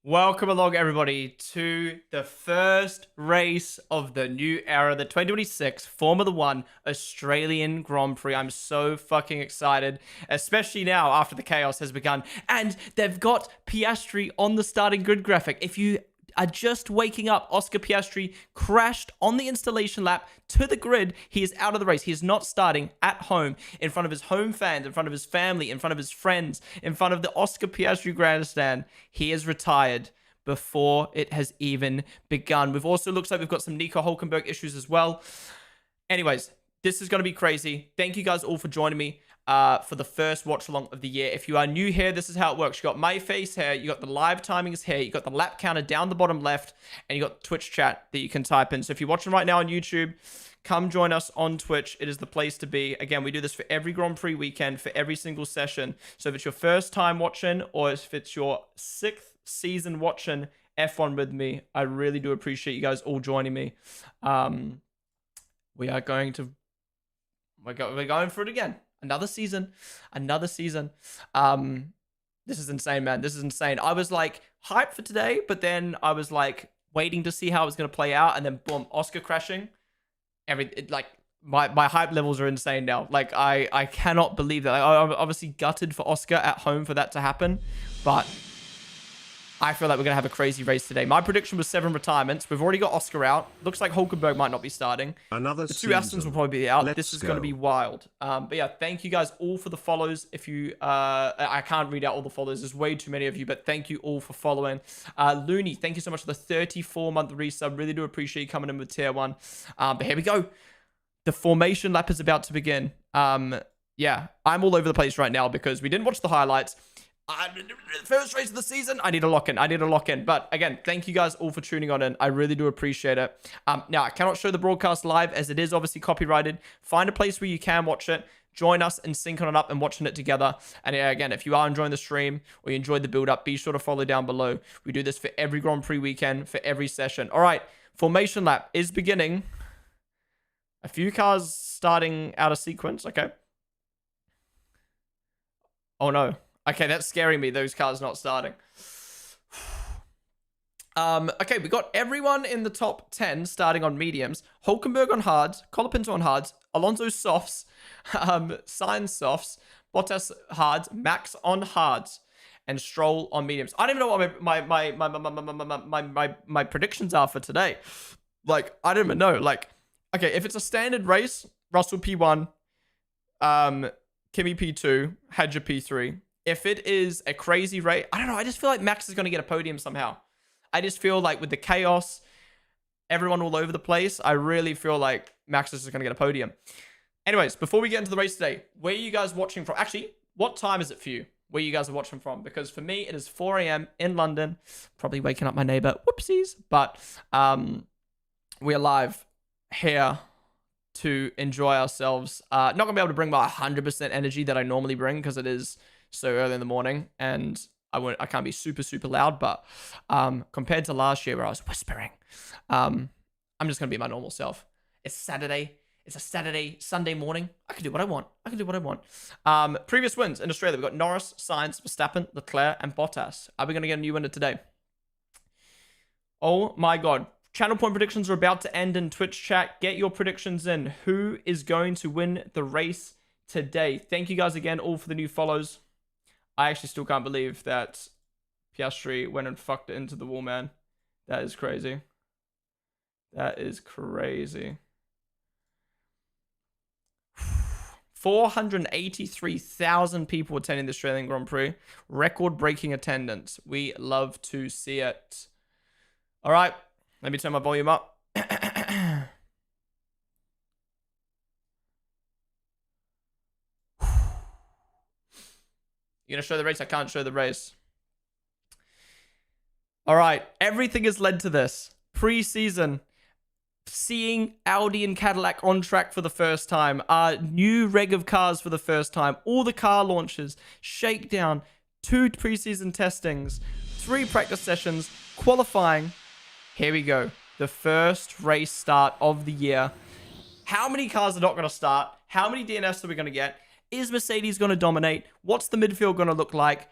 Welcome along, everybody, to the first race of the new era, the 2026 Formula One Australian Grand Prix. I'm so fucking excited, especially now after the chaos has begun. And they've got Piastri on the starting grid graphic. If you are just waking up, Oscar Piastri crashed on the installation lap to the grid. He is out of the race. He is not starting at home in front of his home fans, in front of his family, in front of his friends, in front of the Oscar Piastri grandstand. He is retired before it has even begun. We've also, looks like we've got some Nico Hulkenberg issues as well. Anyways, this is going to be crazy. Thank you guys all for joining me for the first watch along of the year. If you are new here, this is how it works. You got my face here, you got the live timings here, you got the lap counter down the bottom left, and you got Twitch chat that you can type in. So if you're watching right now on YouTube, come join us on Twitch. It is the place to be. Again, we do this for every Grand Prix weekend, for every single session. So if it's your first time watching, or if it's your 6th season watching F1 with me, I really do appreciate you guys all joining me. We're going for it again. Another season. This is insane, man. This is insane. I was like hyped for today, but then I was like waiting to see how it was going to play out, and then boom, Oscar crashing. My hype levels are insane now. Like I cannot believe that. I'm obviously gutted for Oscar at home for that to happen, but I feel like we're going to have a crazy race today. My prediction was 7 retirements. We've already got Oscar out. Looks like Hulkenberg might not be starting. The two Astons will probably be out. This is going to be wild. But yeah, thank you guys all for the follows. If you, I can't read out all the follows. There's way too many of you, but thank you all for following. Looney, thank you so much for the 34-month resub. Really do appreciate you coming in with tier 1. But here we go. The formation lap is about to begin. Yeah, I'm all over the place right now because we didn't watch the highlights. First race of the season, I need to lock in. But again, thank you guys all for tuning on in. I really do appreciate it. Now, I cannot show the broadcast live as it is obviously copyrighted. Find a place where you can watch it. Join us and syncing it up and watching it together. And yeah, again, if you are enjoying the stream or you enjoyed the build-up, be sure to follow down below. We do this for every Grand Prix weekend, for every session. All right, formation lap is beginning. A few cars starting out of sequence. Okay. Oh, no. Okay, that's scaring me, those cars not starting. Okay, we got everyone in the top 10 starting on mediums. Hulkenberg on hards, Colapinto on hards, Alonso softs, Sainz softs, Bottas hards, Max on hards, and Stroll on mediums. I don't even know what my predictions are for today. Like, I don't even know. Like, okay, if it's a standard race, Russell P1, Kimi P2, Hadja P3. If it is a crazy race, I don't know. I just feel like Max is going to get a podium somehow. I just feel like with the chaos, everyone all over the place, I really feel like Max is just going to get a podium. Anyways, before we get into the race today, where are you guys watching from? Actually, what time is it for you? Where you guys are watching from? Because for me, it is 4 a.m. in London. Probably waking up my neighbor. Whoopsies. But we are live here to enjoy ourselves. Not going to be able to bring my 100% energy that I normally bring because it is so early in the morning, and I can't be super loud, but compared to last year where I was whispering, I'm just gonna be my normal self. It's Saturday. It's a Sunday morning. I can do what I want. Previous wins in Australia, we've got Norris, Sainz, Verstappen, Leclerc, and Bottas. Are we gonna get a new winner today? Oh my god. Channel point predictions are about to end in Twitch chat. Get your predictions in. Who is going to win the race today? Thank you guys again all for the new follows. I actually still can't believe that Piastri went and fucked it into the wall, man. That is crazy. That is crazy. 483,000 people attending the Australian Grand Prix. Record-breaking attendance. We love to see it. All right. Let me turn my volume up. You're going to show the race? I can't show the race. All right. Everything has led to this. Pre-season. Seeing Audi and Cadillac on track for the first time. New reg of cars for the first time. All the car launches. Shakedown. 2 pre-season testings. 3 practice sessions. Qualifying. Here we go. The first race start of the year. How many cars are not going to start? How many DNFs are we going to get? Is Mercedes going to dominate? What's the midfield going to look like?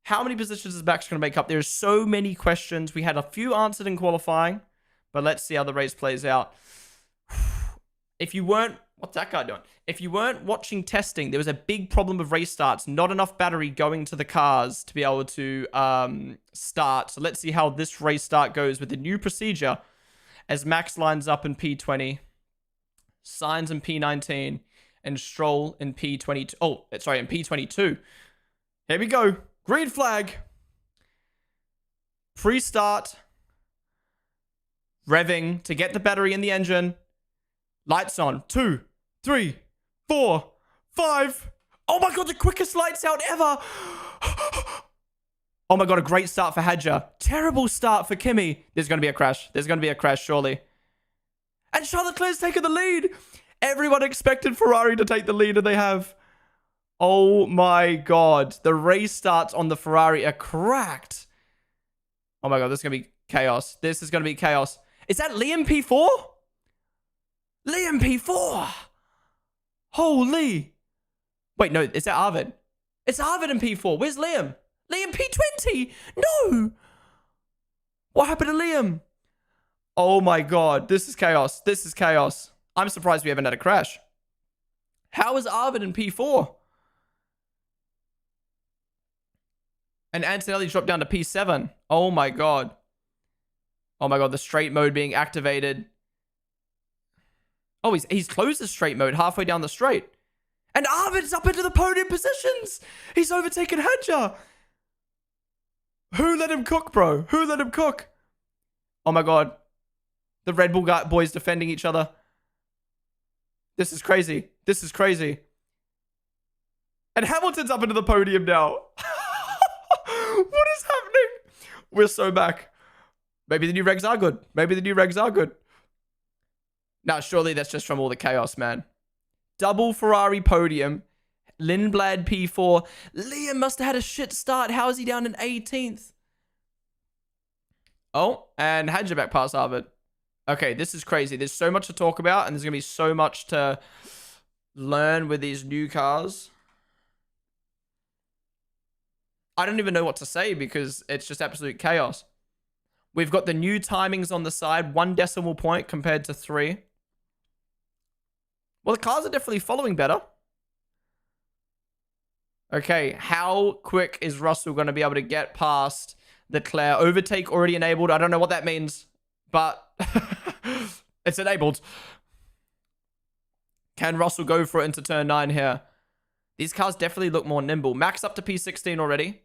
How many positions is Max going to make up? There's so many questions. We had a few answered in qualifying, but let's see how the race plays out. If you weren't, what's that guy doing? If you weren't watching testing, there was a big problem with race starts. Not enough battery going to the cars to be able to start. So let's see how this race start goes with the new procedure as Max lines up in P20, Sainz in P19, and Stroll in P22. Oh, sorry, in P22. Here we go. Green flag. Pre-start. Revving to get the battery in the engine. Lights on. 2, 3, 4, 5. Oh my god, the quickest lights out ever. Oh my god, a great start for Hadja. Terrible start for Kimi. There's going to be a crash. There's going to be a crash, surely. And Charles Leclerc's taken the lead. Everyone expected Ferrari to take the lead, and they have. Oh my god. The race starts on the Ferrari are cracked. Oh my god, this is going to be chaos. This is going to be chaos. Is that Liam P4? Liam P4. Holy. Wait, no, is that Arvid? It's Arvid in P4. Where's Liam? Liam P20. No. What happened to Liam? Oh my god. This is chaos. This is chaos. I'm surprised we haven't had a crash. How is Arvid in P4? And Antonelli dropped down to P7. Oh my god. Oh my god, the straight mode being activated. Oh, he's closed the straight mode halfway down the straight. And Arvid's up into the podium positions. He's overtaken Hadja. Who let him cook, bro? Who let him cook? Oh my god. The Red Bull boys defending each other. This is crazy. This is crazy. And Hamilton's up into the podium now. What is happening? We're so back. Maybe the new regs are good. Maybe the new regs are good. Now, surely that's just from all the chaos, man. Double Ferrari podium. Lindblad P4. Liam must have had a shit start. How is he down in 18th? Oh, and Hadja back past Arvid. Okay, this is crazy. There's so much to talk about, and there's going to be so much to learn with these new cars. I don't even know what to say because it's just absolute chaos. We've got the new timings on the side. 1 decimal point compared to 3. Well, the cars are definitely following better. Okay, how quick is Russell going to be able to get past Leclerc? Overtake already enabled. I don't know what that means, but it's enabled. Can Russell go for it into turn 9 here? These cars definitely look more nimble. Max up to P16 already.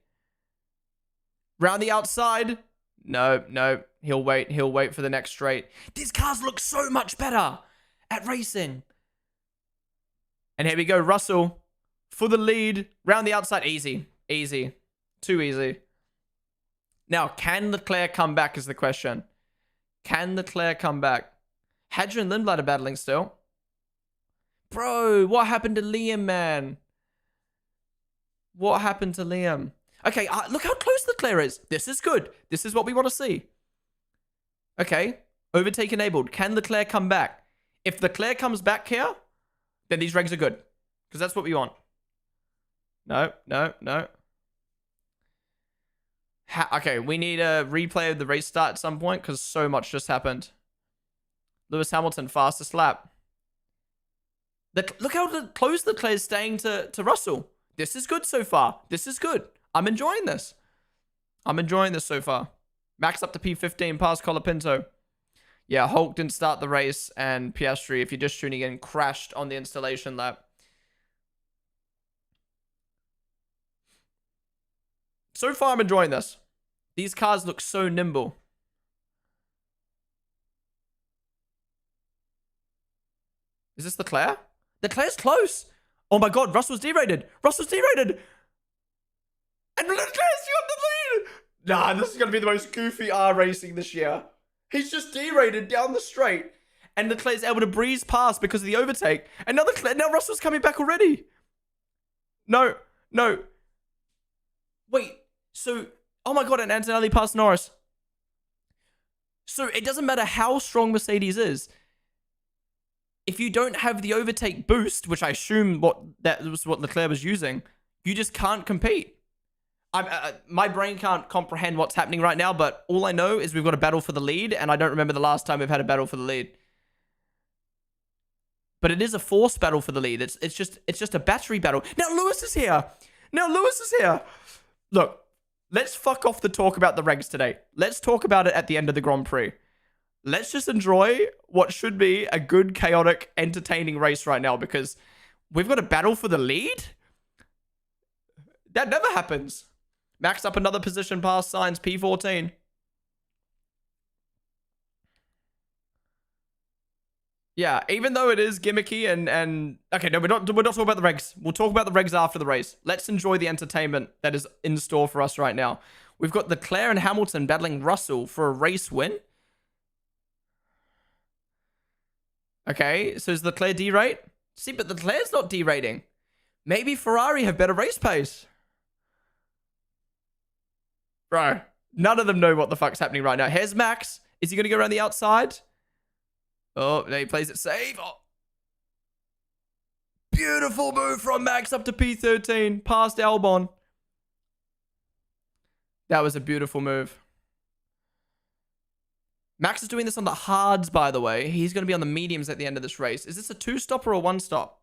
Round the outside. No, no. He'll wait. He'll wait for the next straight. These cars look so much better at racing. And here we go. Russell for the lead. Round the outside. Easy. Easy. Too easy. Now, can Leclerc come back is the question. Can Leclerc come back? Hadja and Lindblad are battling still. Bro, what happened to Liam, man? What happened to Liam? Okay, look how close Leclerc is. This is good. This is what we want to see. Okay, overtake enabled. Can Leclerc come back? If Leclerc comes back here, then these regs are good. Because that's what we want. No, no, no. Okay, we need a replay of the race start at some point because so much just happened. Lewis Hamilton, fastest lap. Look how close Leclerc is staying to Russell. This is good so far. This is good. I'm enjoying this. I'm enjoying this so far. Max up to P15 past Colapinto. Yeah, Hulk didn't start the race, and Piastri, if you're just tuning in, crashed on the installation lap. So far, I'm enjoying this. These cars look so nimble. Is this Leclerc? Leclerc's close. Oh my god, Russell's derated. Russell's derated. And Leclerc's got the lead. Nah, this is going to be the most goofy R racing this year. He's just derated down the straight. And Leclerc's able to breeze past because of the overtake. And now Russell's coming back already. No, no. Wait, so... Oh my god, and Antonelli passed Norris. So it doesn't matter how strong Mercedes is. If you don't have the overtake boost, which I assume that was what Leclerc was using, you just can't compete. My brain can't comprehend what's happening right now, but all I know is we've got a battle for the lead, and I don't remember the last time we've had a battle for the lead. But it is a forced battle for the lead. It's just a battery battle. Now Lewis is here. Look, let's fuck off the talk about the regs today. Let's talk about it at the end of the Grand Prix. Let's just enjoy what should be a good, chaotic, entertaining race right now, because we've got a battle for the lead? That never happens. Max up another position past Sainz, P14. Yeah, even though it is gimmicky and okay, no, we're not talking about the regs. We'll talk about the regs after the race. Let's enjoy the entertainment that is in store for us right now. We've got Leclerc and Hamilton battling Russell for a race win. Okay, so is Leclerc derate? See, but Leclerc's not derating. Maybe Ferrari have better race pace. Bro, none of them know what the fuck's happening right now. Here's Max. Is he going to go around the outside? Oh, no, he plays it safe. Oh. Beautiful move from Max up to P13, past Albon. That was a beautiful move. Max is doing this on the hards, by the way. He's going to be on the mediums at the end of this race. Is this a two-stop or a one-stop?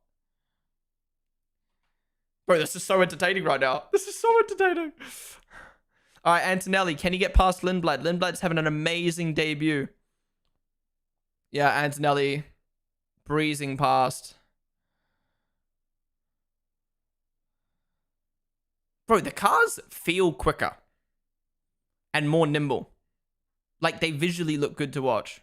Bro, this is so entertaining right now. This is so entertaining. All right, Antonelli, can he get past Lindblad? Lindblad's having an amazing debut. Yeah, Antonelli breezing past. Bro, the cars feel quicker and more nimble. Like, they visually look good to watch.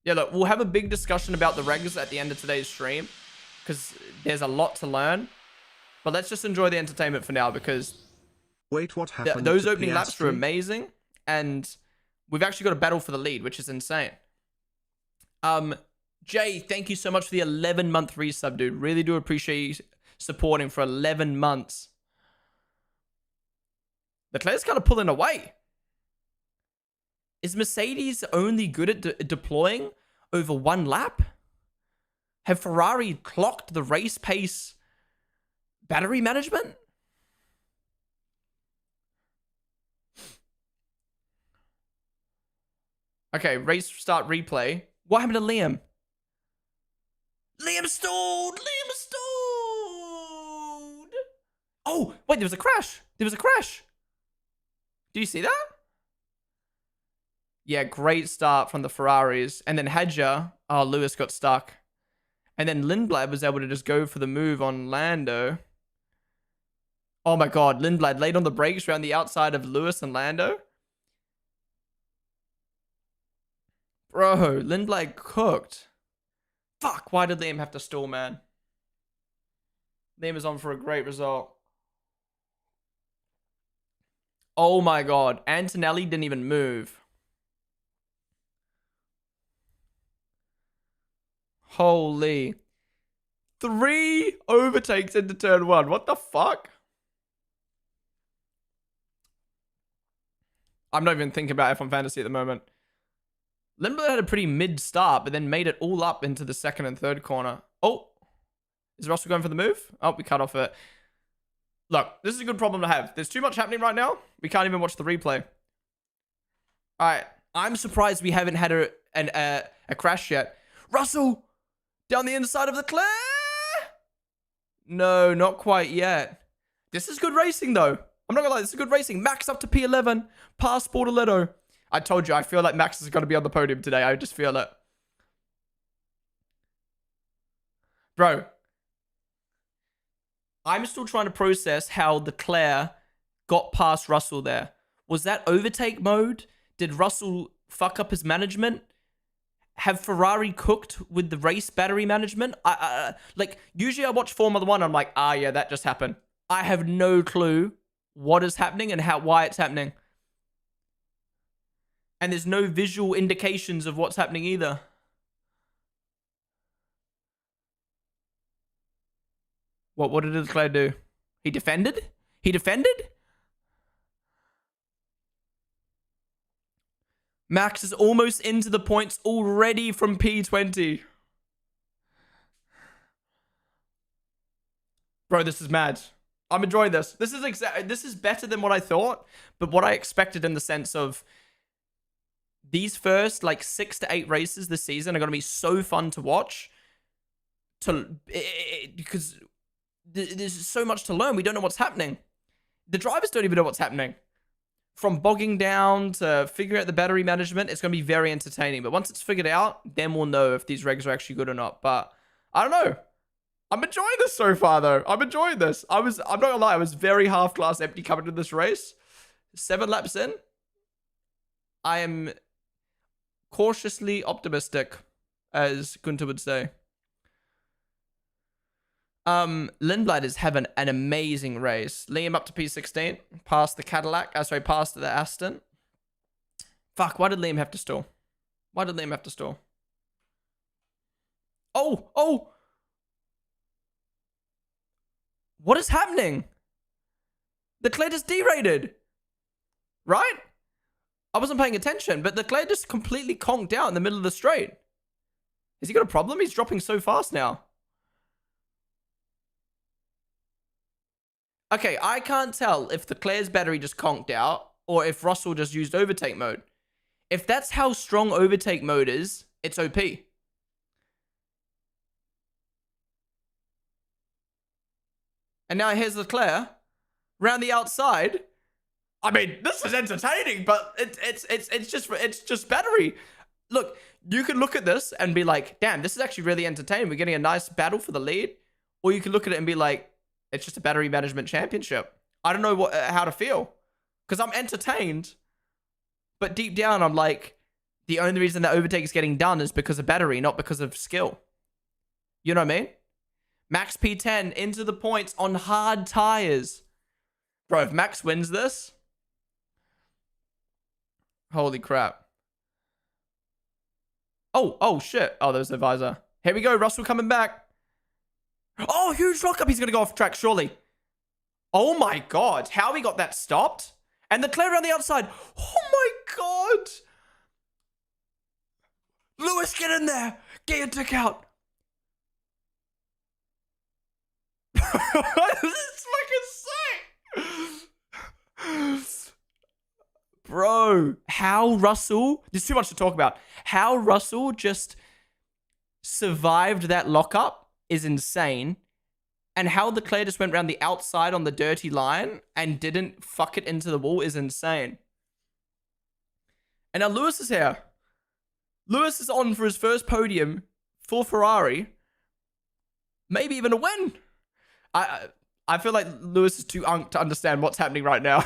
Yeah, look, we'll have a big discussion about the regs at the end of today's stream, because there's a lot to learn. But let's just enjoy the entertainment for now, because wait, what happened? Those opening laps were amazing, and we've actually got a battle for the lead, which is insane. Jay, thank you so much for the 11-month resub, dude. Really do appreciate you supporting for 11 months. Leclerc's kind of pulling away. Is Mercedes only good at deploying over one lap? Have Ferrari clocked the race pace battery management? Okay, race start replay. What happened to Liam? Liam stalled! Liam stalled! Oh, wait, there was a crash. There was a crash. Do you see that? Yeah, great start from the Ferraris. And then Hadja, oh, Lewis got stuck. And then Lindblad was able to just go for the move on Lando. Oh my god, Lindblad laid on the brakes around the outside of Lewis and Lando. Bro, Lindblad cooked. Fuck, why did Liam have to stall, man? Liam is on for a great result. Oh my god, Antonelli didn't even move. Holy. 3 overtakes into turn 1. What the fuck? I'm not even thinking about F1 Fantasy at the moment. Lindblad had a pretty mid start, but then made it all up into the second and third corner. Oh, is Russell going for the move? Oh, we cut off it. Look, this is a good problem to have. There's too much happening right now. We can't even watch the replay. All right, I'm surprised we haven't had a crash yet. Russell, down the inside of Leclerc. No, not quite yet. This is good racing, though. I'm not gonna lie, this is good racing. Max up to P11, past Bortoletto. I told you, I feel like Max is going to be on the podium today. I just feel it. Bro, I'm still trying to process how Leclerc got past Russell there. Was that overtake mode? Did Russell fuck up his management? Have Ferrari cooked with the race battery management? Like, usually I watch Formula 1, I'm like, yeah, that just happened. I have no clue what is happening and why it's happening. And there's no visual indications of what's happening either. What did Leclerc do? He defended? He defended? Max is almost into the points already from P20. Bro, this is mad. I'm enjoying this. This is better than what I thought, but what I expected in the sense of these first like 6 to 8 races this season are going to be so fun to watch. Because there's so much to learn. We don't know what's happening. The drivers don't even know what's happening. From bogging down to figuring out the battery management, it's going to be very entertaining. But once it's figured out, then we'll know if these regs are actually good or not. But I don't know. I'm enjoying this so far, though. I'm enjoying this. I'm not gonna lie, I was very half glass empty coming to this race. 7 laps in, I am cautiously optimistic, as Gunter would say. Lindblad is having an amazing race. Liam up to P16, past the Cadillac. Past the Aston. Fuck, why did Liam have to stall? Oh! What is happening? Leclerc just derated. Right? I wasn't paying attention, but Leclerc just completely conked out in the middle of the straight. Has he got a problem? He's dropping so fast now. Okay, I can't tell if Leclerc's battery just conked out or if Russell just used overtake mode. If that's how strong overtake mode is, it's OP. And now here's Leclerc round the outside. I mean, this is entertaining, but it's just battery. Look, you could look at this and be like, damn, this is actually really entertaining. We're getting a nice battle for the lead. Or you could look at it and be like, it's just a battery management championship. I don't know how to feel. Because I'm entertained. But deep down, I'm like, the only reason that overtake is getting done is because of battery, not because of skill. You know what I mean? Max P10 into the points on hard tires. Bro, if Max wins this... Holy crap. Oh, shit. Oh, there's the visor. Here we go. Russell coming back. Oh, huge lockup. He's going to go off track, surely. Oh, my God. How we got that stopped? And Leclerc on the outside. Oh, my God. Lewis, get in there. Get your dick out. This is fucking sick. Bro, how Russell... There's too much to talk about. How Russell just survived that lockup is insane. And how Leclerc just went around the outside on the dirty line and didn't fuck it into the wall is insane. And now Lewis is here. Lewis is on for his first podium for Ferrari. Maybe even a win. I feel like Lewis is too unked to understand what's happening right now.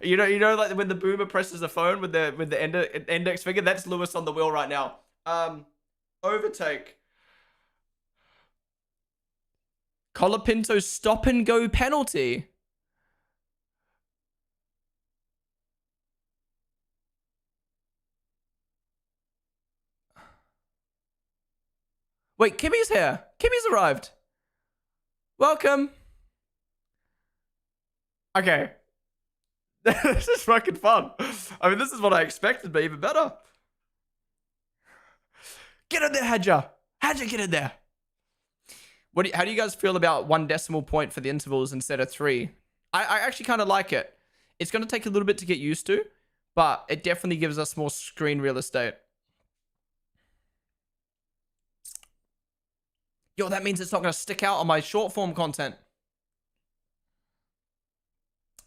you know, like when the boomer presses the phone with the index finger, that's Lewis on the wheel right now. Overtake. Colapinto stop and go penalty. Wait, Kimmy's here. Kimmy's arrived. Welcome. Okay. This is fucking fun. I mean, this is what I expected, but even better. Get in there, Hadja. Hadja, get in there. How do you guys feel about 1 decimal point for the intervals instead of 3? I actually kind of like it. It's going to take a little bit to get used to, but it definitely gives us more screen real estate. Yo, that means it's not going to stick out on my short form content.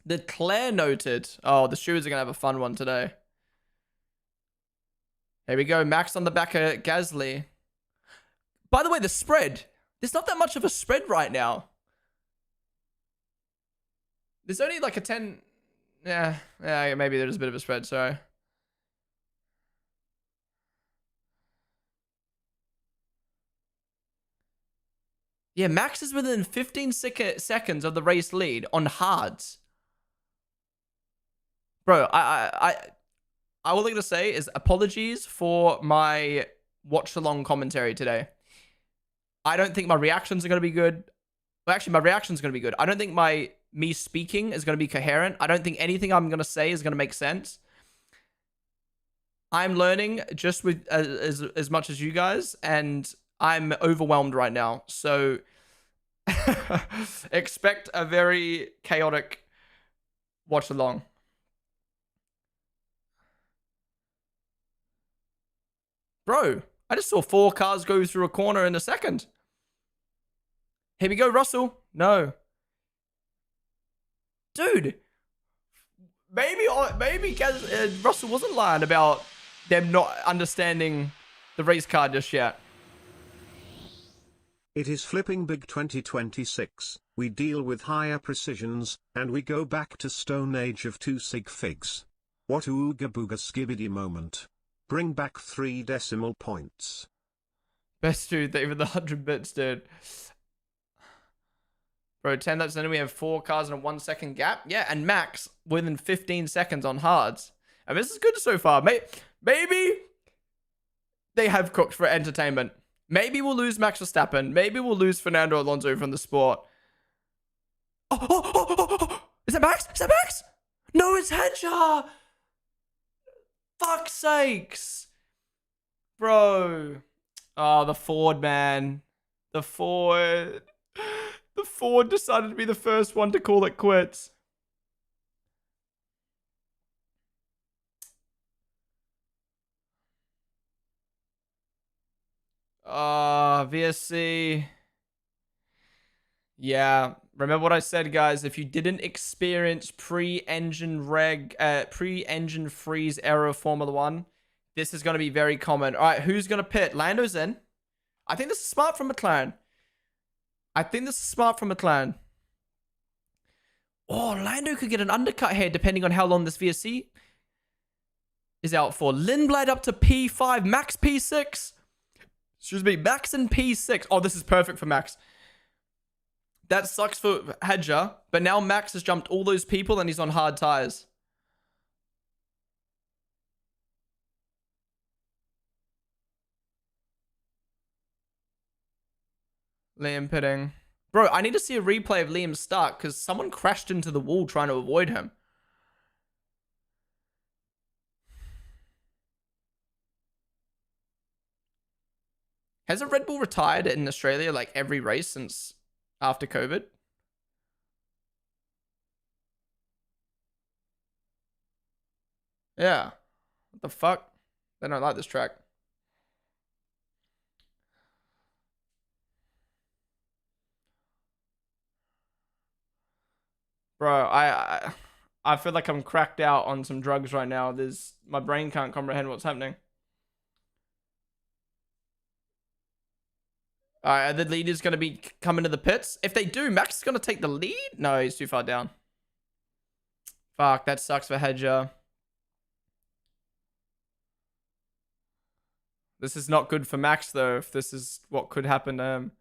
The Claire noted. Oh, the Stewards are going to have a fun one today. Here we go. Max on the back of Gasly. By the way, the spread. There's not that much of a spread right now. There's only like a 10... Yeah, maybe there's a bit of a spread, sorry. Yeah, Max is within 15 seconds of the race lead on hards. Bro, all I'm going to say is apologies for my watch-along commentary today. I don't think my reactions are going to be good. Well, actually, my reactions are going to be good. I don't think me speaking is going to be coherent. I don't think anything I'm going to say is going to make sense. I'm learning just with as much as you guys, and I'm overwhelmed right now. So Expect a very chaotic watch along. Bro, I just saw 4 cars go through a corner in a second. Here we go, Russell. No. Dude, maybe Russell wasn't lying about them not understanding the race car just yet. It is flipping big 2026. We deal with higher precisions, and we go back to Stone Age of 2 sig figs. What ooga booga skibbity moment. Bring back 3 decimal points. Best dude, even the 100 bits, dude. Bro, 10 laps in, we have 4 cars in a 1 second gap. Yeah, and Max within 15 seconds on hards. And this is good so far. Maybe they have cooked for entertainment. Maybe we'll lose Max Verstappen. Maybe we'll lose Fernando Alonso from the sport. Oh. Is that Max? Is that Max? No, it's Hedger. Fuck's sakes. Bro. Oh, the Ford, man. The Ford. The Ford decided to be the first one to call it quits. VSC. Yeah, remember what I said, guys. If you didn't experience pre-engine freeze error of Formula 1, this is going to be very common. All right, who's going to pit? Lando's in. I think this is smart from McLaren. Oh, Lando could get an undercut here depending on how long this VSC is out for. Lindblad up to P5, Max P6. Excuse me, Max in P6. Oh, this is perfect for Max. That sucks for Hedger, but now Max has jumped all those people and he's on hard tires. Liam pitting. Bro, I need to see a replay of Liam's start because someone crashed into the wall trying to avoid him. Has a Red Bull retired in Australia like every race since after COVID? Yeah. What the fuck? They don't like this track. Bro, I feel like I'm cracked out on some drugs right now. My brain can't comprehend what's happening. Alright, are the leaders going to be coming to the pits? If they do, Max is going to take the lead? No, he's too far down. Fuck, that sucks for Hedger. This is not good for Max, though, if this is what could happen to him.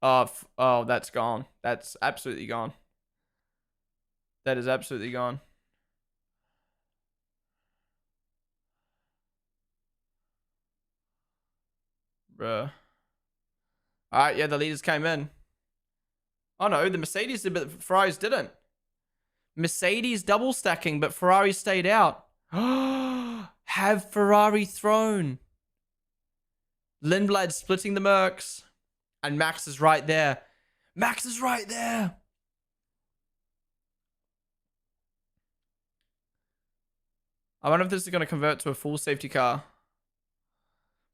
Oh, that's gone. That's absolutely gone. That is absolutely gone. Bruh. Alright, yeah, the leaders came in. Oh no, the Mercedes did, but Ferraris didn't. Mercedes double stacking, but Ferrari stayed out. Have Ferrari thrown. Lindblad splitting the Mercs. And Max is right there. Max is right there. I wonder if this is going to convert to a full safety car.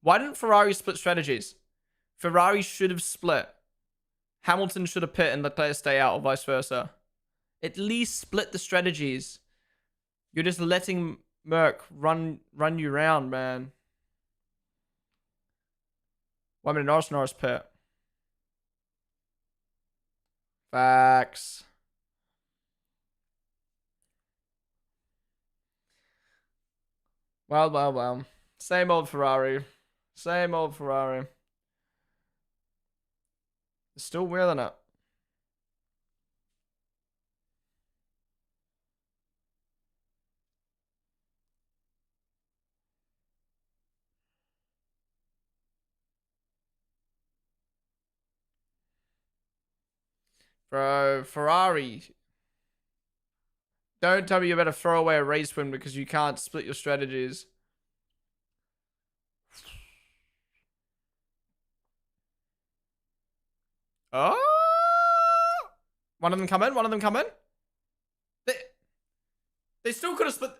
Why didn't Ferrari split strategies? Ferrari should have split. Hamilton should have pit and Leclerc stay out, or vice versa. At least split the strategies. You're just letting Merc run you around, man. 1 minute Norris pit. Facts. Well. Same old Ferrari. Same old Ferrari. Still wheeling it. Bro, Ferrari. Don't tell me you better throw away a race win because you can't split your strategies. Oh! One of them come in. One of them come in. They still could have split.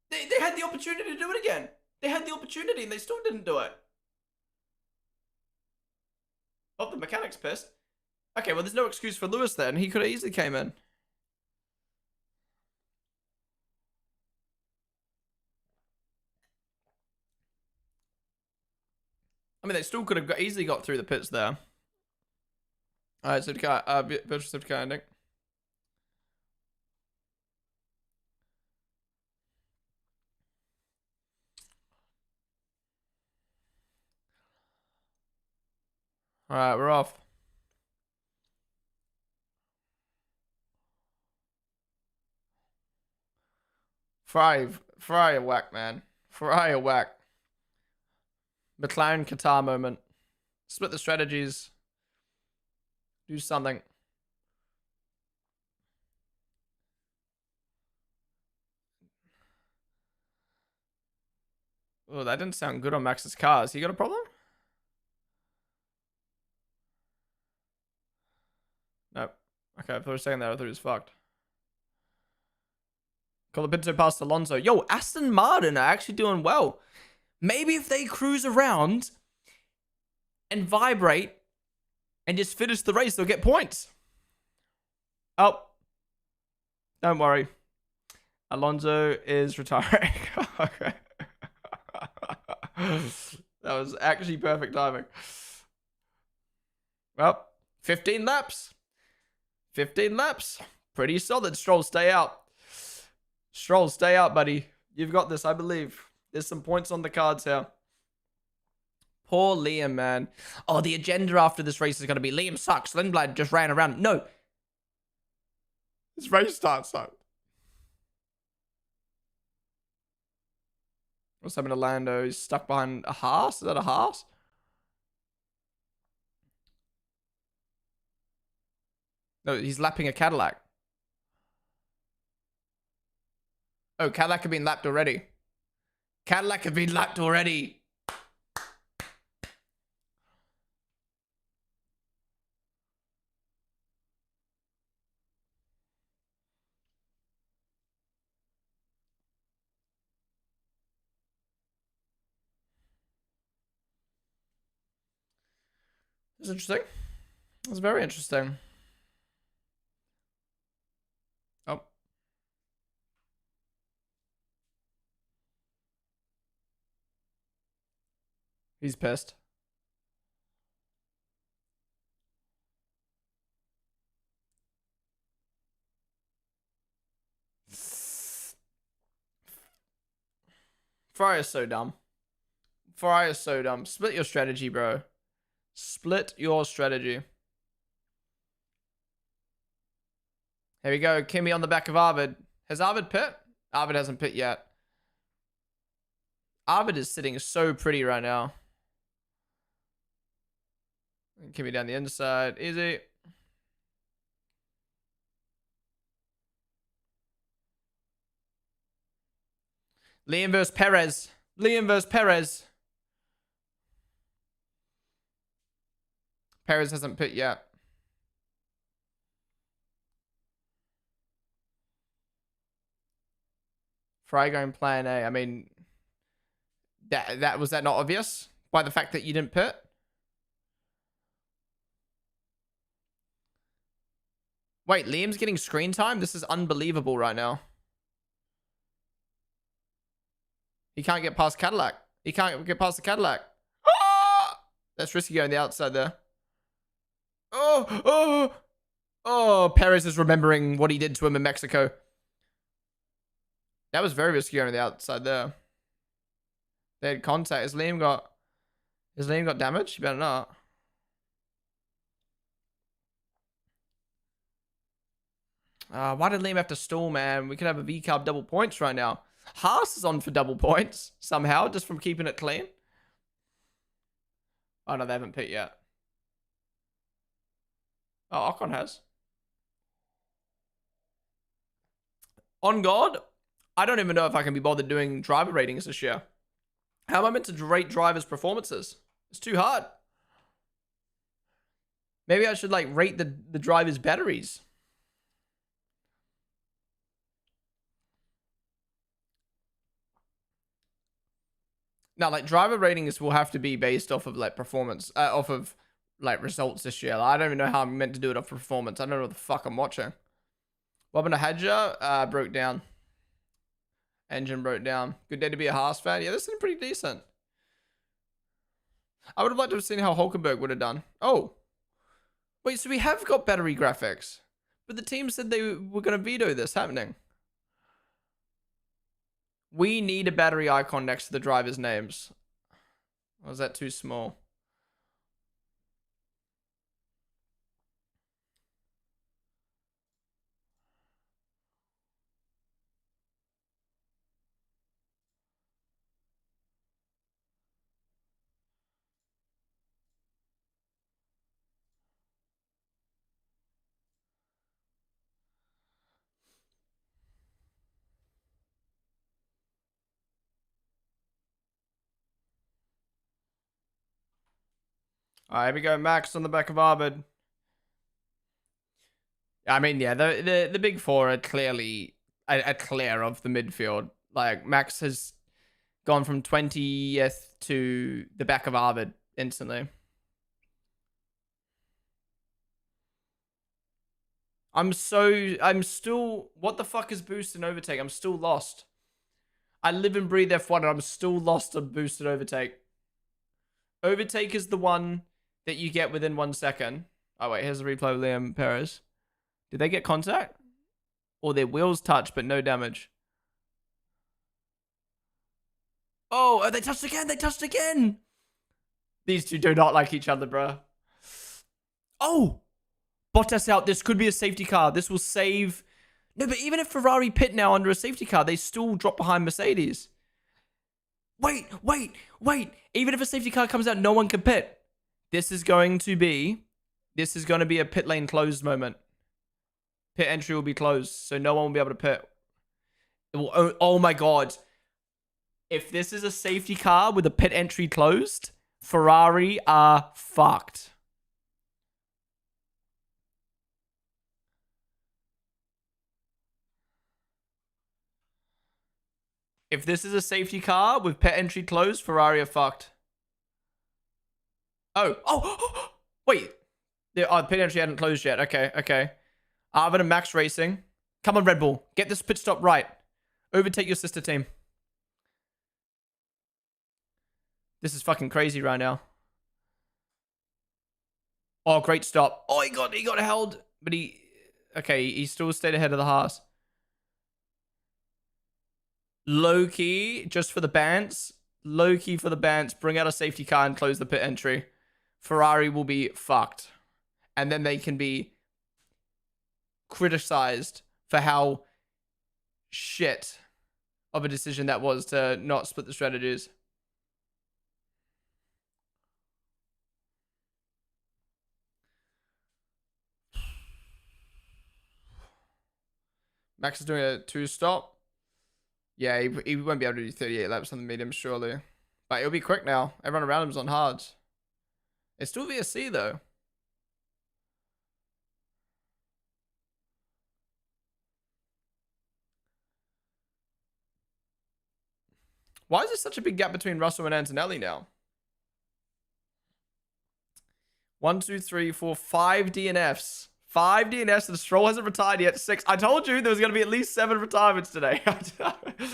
They had the opportunity to do it again. They had the opportunity and they still didn't do it. Oh, the mechanic's pissed. Okay, well, there's no excuse for Lewis then. He could have easily came in. I mean, they still could have easily got through the pits there. All right, safety car, virtual safety car ending. All right, we're off. Fry a whack, man. Fry a whack. McLaren Qatar moment. Split the strategies. Do something. Oh, that didn't sound good on Max's cars. He got a problem? Nope. Okay, for a second there, I thought he was fucked. Colapinto past Alonso. Yo, Aston Martin are actually doing well. Maybe if they cruise around and vibrate and just finish the race, they'll get points. Oh. Don't worry. Alonso is retiring. Okay. That was actually perfect timing. Well, 15 laps. 15 laps. Pretty solid. Stroll, stay out. Stroll, stay out, buddy. You've got this, I believe. There's some points on the cards here. Poor Liam, man. Oh, the agenda after this race is going to be Liam sucks. Lindblad just ran around. No. This race starts up. What's happening to Lando? He's stuck behind a Haas? Is that a Haas? No, he's lapping a Cadillac. Oh, Cadillac have been lapped already. Cadillac have been lapped already. That's interesting. That's very interesting. Oh. He's pissed. Ferrari is so dumb. Ferrari is so dumb. Split your strategy, bro. Split your strategy. Here we go. Kimi on the back of Arvid. Has Arvid pit? Arvid hasn't pit yet. Arvid is sitting so pretty right now. Kimi down the inside. Easy. Liam versus Perez. Liam versus Perez. Perez hasn't pit yet. Fry going plan A. I mean, that was that not obvious by the fact that you didn't pit? Wait, Liam's getting screen time? This is unbelievable right now. He can't get past Cadillac. He can't get past the Cadillac. Ah! That's risky going the outside there. Oh, Perez is remembering what he did to him in Mexico. That was very risky going the outside there. They had contact. Has Liam got damage? You better not. Why did Liam have to stall, man? We could have a V-carb double points right now. Haas is on for double points somehow, just from keeping it clean. Oh, no, they haven't pit yet. Oh, Ocon has. On God, I don't even know if I can be bothered doing driver ratings this year. How am I meant to rate drivers' performances? It's too hard. Maybe I should like rate the driver's batteries. Now, like driver ratings will have to be based off of like performance, off of like results this year. I don't even know how I'm meant to do it off performance. I don't know what the fuck I'm watching. What happened to Hadja? Broke down. Engine broke down. Good day to be a Haas fan. Yeah, this is pretty decent. I would have liked to have seen how Hulkenberg would have done. Oh, wait, so we have got battery graphics, but the team said they were going to veto this happening. We need a battery icon next to the drivers' names. Or is that too small? All right, here we go. Max on the back of Arbid. I mean, yeah, the big four are clearly a clear of the midfield. Like Max has gone from 20th to the back of Arbid instantly. I'm still, what the fuck is boost and overtake? I'm still lost. I live and breathe F1 and I'm still lost on boost and overtake. Overtake is the one that you get within 1 second. Oh wait, here's the replay of Liam Perez. Did they get contact? Or their wheels touch but no damage? Oh, they touched again. They touched again. These two do not like each other, bro. Oh, Bottas out. This could be a safety car. This will save. No, but even if Ferrari pit now under a safety car, they still drop behind Mercedes. Wait. Even if a safety car comes out, no one can pit. This is going to be a pit lane closed moment. Pit entry will be closed, so no one will be able to pit. Oh my god. If this is a safety car with a pit entry closed, Ferrari are fucked. If this is a safety car with pit entry closed, Ferrari are fucked. Oh, wait. The pit entry hadn't closed yet. Okay. Arvin and Max racing. Come on, Red Bull. Get this pit stop right. Overtake your sister team. This is fucking crazy right now. Oh, great stop. Oh, he got held, but he still stayed ahead of the Haas. Low key, just for the bants. Low key for the bants. Bring out a safety car and close the pit entry. Ferrari will be fucked. And then they can be criticized for how shit of a decision that was to not split the strategies. Max is doing a 2-stop. Yeah, he won't be able to do 38 laps on the mediums, surely. But it'll be quick now. Everyone around him's on hards. It's still VSC, though. Why is there such a big gap between Russell and Antonelli now? 1, 2, 3, 4, 5 DNFs. 5 DNFs and Stroll hasn't retired yet. 6. I told you there was going to be at least 7 retirements today.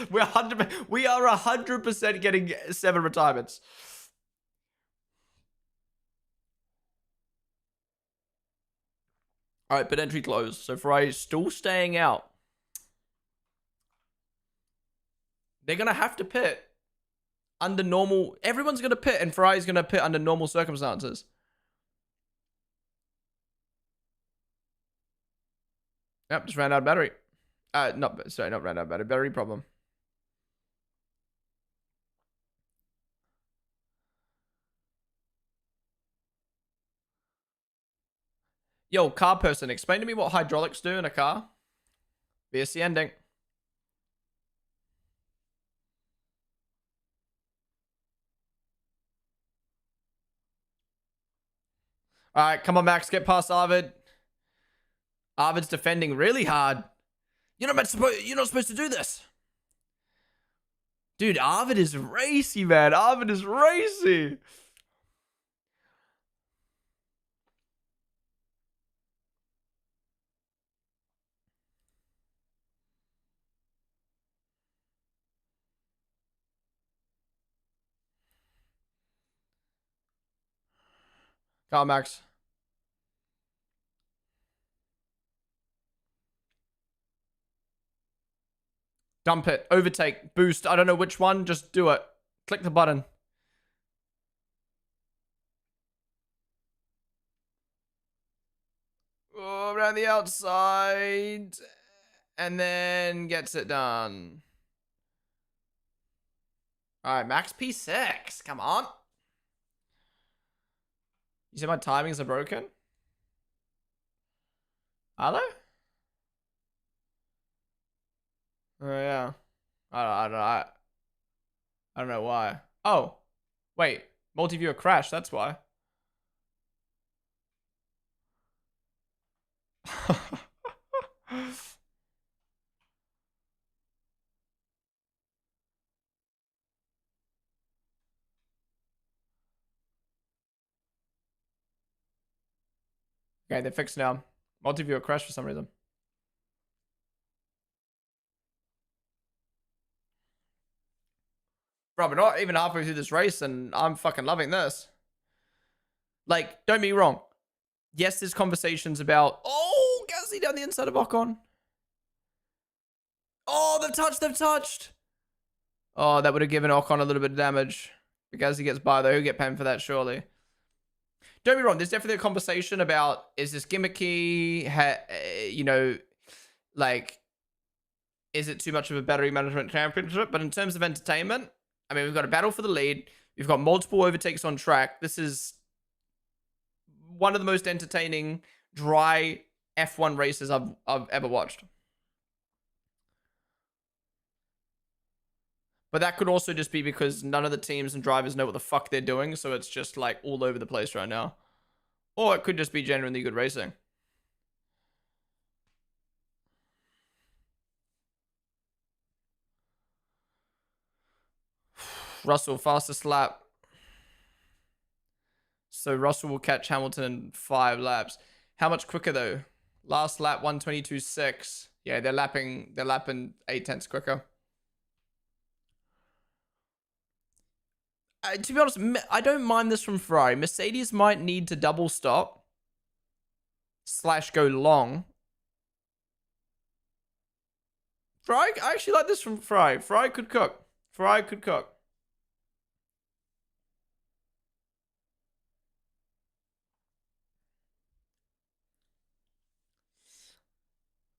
We are 100% getting 7 retirements. All right, but entry closed. So Ferrari is still staying out. They're going to have to pit under normal. Everyone's going to pit, and Ferrari's going to pit under normal circumstances. Yep, just ran out of battery. Not ran out of battery. Battery problem. Yo, car person, explain to me what hydraulics do in a car. VSC ending. All right, come on, Max, get past Arvid. Arvid's defending really hard. You're not supposed to do this. Dude, Arvid is racy, man. Arvid is racy. Come on, Max. Dump it. Overtake. Boost. I don't know which one. Just do it. Click the button. Oh, around the outside. And then gets it done. All right, Max P6. Come on. You said my timings are broken? Are they? Oh, yeah. I don't know why. Oh, wait. Multi-viewer crashed. That's why. Okay, they're fixed now. Multi-viewer crashed for some reason. Bro, we're not even halfway through this race and I'm fucking loving this. Like, don't be wrong. Yes, there's conversations about, oh, Gasly down the inside of Ocon. Oh, they've touched. Oh, that would have given Ocon a little bit of damage. But Gasly gets by though, he'll get penned for that surely. Don't be wrong, there's definitely a conversation about, is this gimmicky? You know, like, is it too much of a battery management championship? But in terms of entertainment, I mean, we've got a battle for the lead. We've got multiple overtakes on track. This is one of the most entertaining dry F1 races I've ever watched. But that could also just be because none of the teams and drivers know what the fuck they're doing, so it's just like all over the place right now. Or it could just be genuinely good racing. Russell, fastest lap. So Russell will catch Hamilton in 5 laps. How much quicker though? Last lap 122.6. Yeah, they're lapping 8/10 quicker. To be honest, I don't mind this from Ferrari. Mercedes might need to double stop / go long. Ferrari, I actually like this from Ferrari. Ferrari could cook. Ferrari could cook.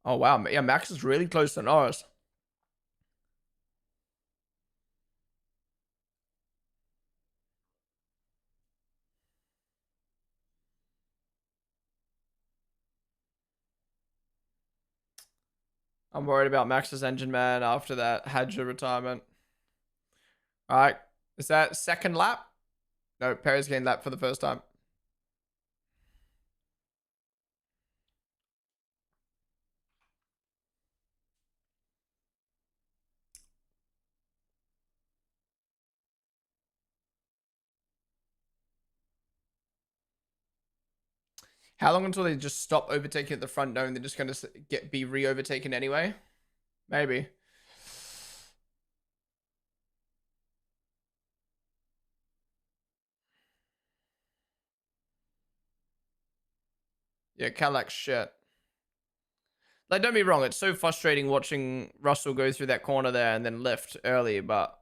Oh, wow. Yeah, Max is really close to Norris. I'm worried about Max's engine, man, after that Hadja retirement. All right. Is that second lap? No, Perez gained lap for the first time. How long until they just stop overtaking at the front knowing they're just going to be re-overtaken anyway? Maybe. Yeah, Cadillac's shit. Like, don't be wrong, it's so frustrating watching Russell go through that corner there and then lift early, but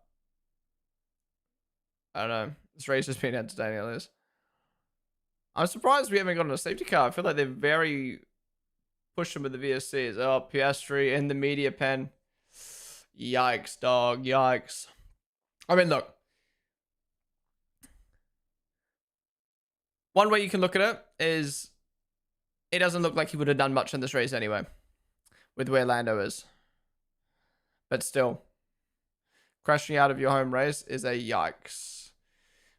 I don't know. This race has been entertaining at least. I'm surprised we haven't gotten a safety car. I feel like they're very pushing with the VSCs. Oh, Piastri in the media pen. Yikes, dog. Yikes. I mean, look. One way you can look at it is it doesn't look like he would have done much in this race anyway, with where Lando is. But still, crashing out of your home race is a yikes.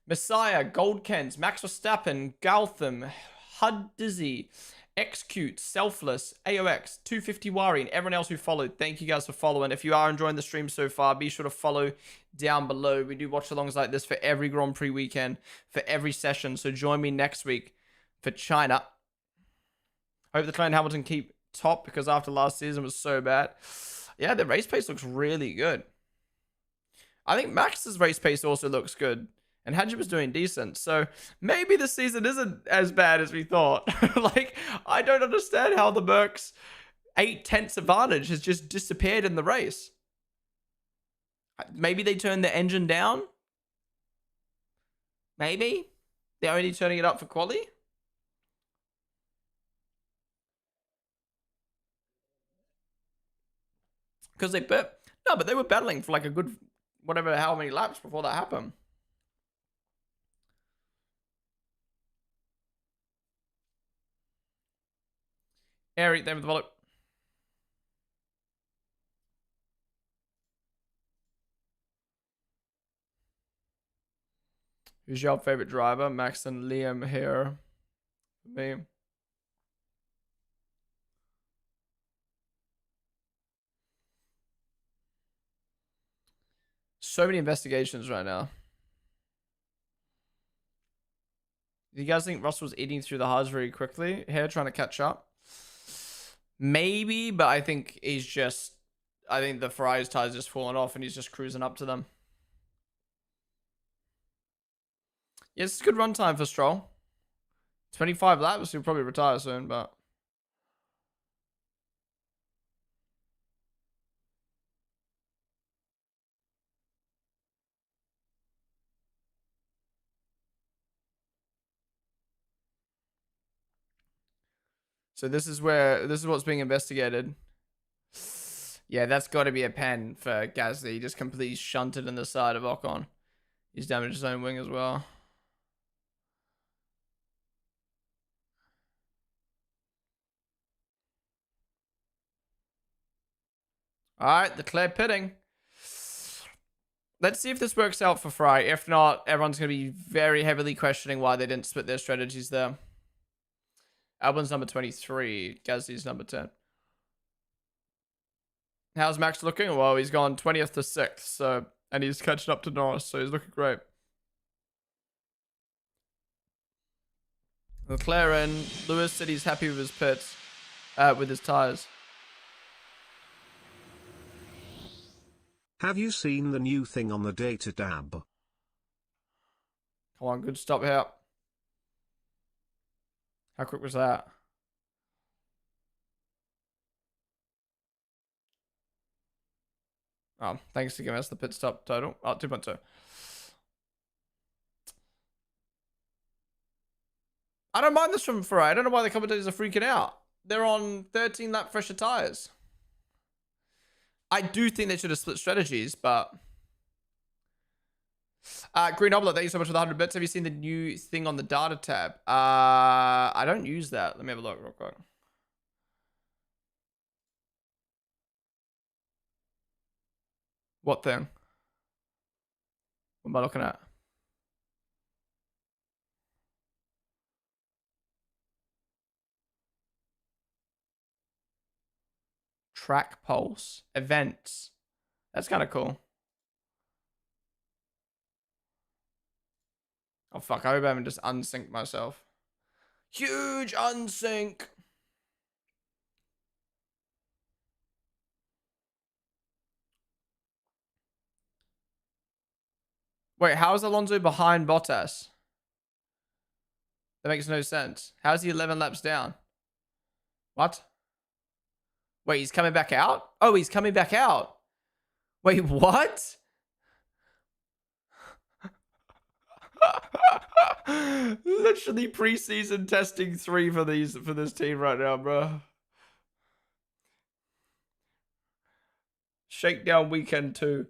Messiah, Goldkens, Max Verstappen, Galtham, Hud Dizzy, Execute, Selfless, AOX, 250 Wari, and everyone else who followed. Thank you guys for following. If you are enjoying the stream so far, be sure to follow down below. We do watch alongs like this for every Grand Prix weekend, for every session. So join me next week for China. Hope the Clan Hamilton keep top because after last season was so bad. Yeah, the race pace looks really good. I think Max's race pace also looks good. And Hadji was doing decent. So maybe the season isn't as bad as we thought. Like, I don't understand how the Mercs 8/10 advantage has just disappeared in the race. Maybe they turned the engine down? Maybe? They're only turning it up for quali? Because they bet. No, but they were battling for like a good, whatever, how many laps before that happened. Eric, them with the wallet. Who's your favorite driver? Max and Liam here. For me. So many investigations right now. Do you guys think Russell's eating through the hards very quickly here, trying to catch up? Maybe, but I think he's just... I think the Ferrari's tires just fallen off and he's just cruising up to them. Yeah, it's a good run time for Stroll. 25 laps, he'll probably retire soon, but... So this is what's being investigated. Yeah, that's got to be a pen for Gasly. He just completely shunted in the side of Ocon. He's damaged his own wing as well. All right, declare pitting. Let's see if this works out for Ferrari. If not, everyone's going to be very heavily questioning why they didn't split their strategies there. Albon's number 23. Gasly's number 10. How's Max looking? Well, he's gone 20th to 6th, so, and he's catching up to Norris, so he's looking great. McLaren, Lewis said he's happy with his pits, with his tires. Have you seen the new thing on the data tab? Come on, good stop here. How quick was that? Oh, thanks for giving us the pit stop total. Oh, 2.2. I don't mind this from Ferrari. I don't know why the commentators are freaking out. They're on 13 lap fresher tires. I do think they should have split strategies, but... Green Oblet, thank you so much for the 100 bits. Have you seen the new thing on the data tab? I don't use that. Let me have a look real quick. What thing? What am I looking at? Track pulse. Events. That's kind of cool. Oh, fuck. I hope I haven't just unsynced myself. Huge unsync. Wait, how is Alonso behind Bottas? That makes no sense. How is he 11 laps down? What? Wait, he's coming back out? Oh, he's coming back out. Wait, what? Literally preseason testing 3 for this team right now, bro. Shakedown weekend 2.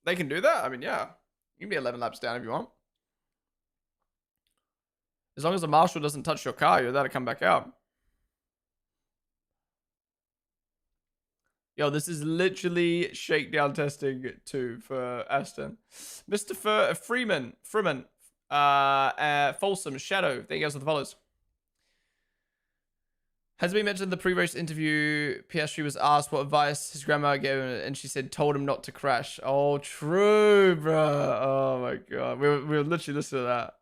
They can do that? I mean, yeah. You can be 11 laps down if you want. As long as the marshal doesn't touch your car, you're allowed to come back out. Yo, this is literally shakedown testing 2 for Aston. Mr. Freeman, Folsom, Shadow. There you guys with the follows. Has been mentioned in the pre-race interview, Piastri was asked what advice his grandma gave him, and she said, told him not to crash. Oh, true, bro. Oh, my God. We were literally listening to that.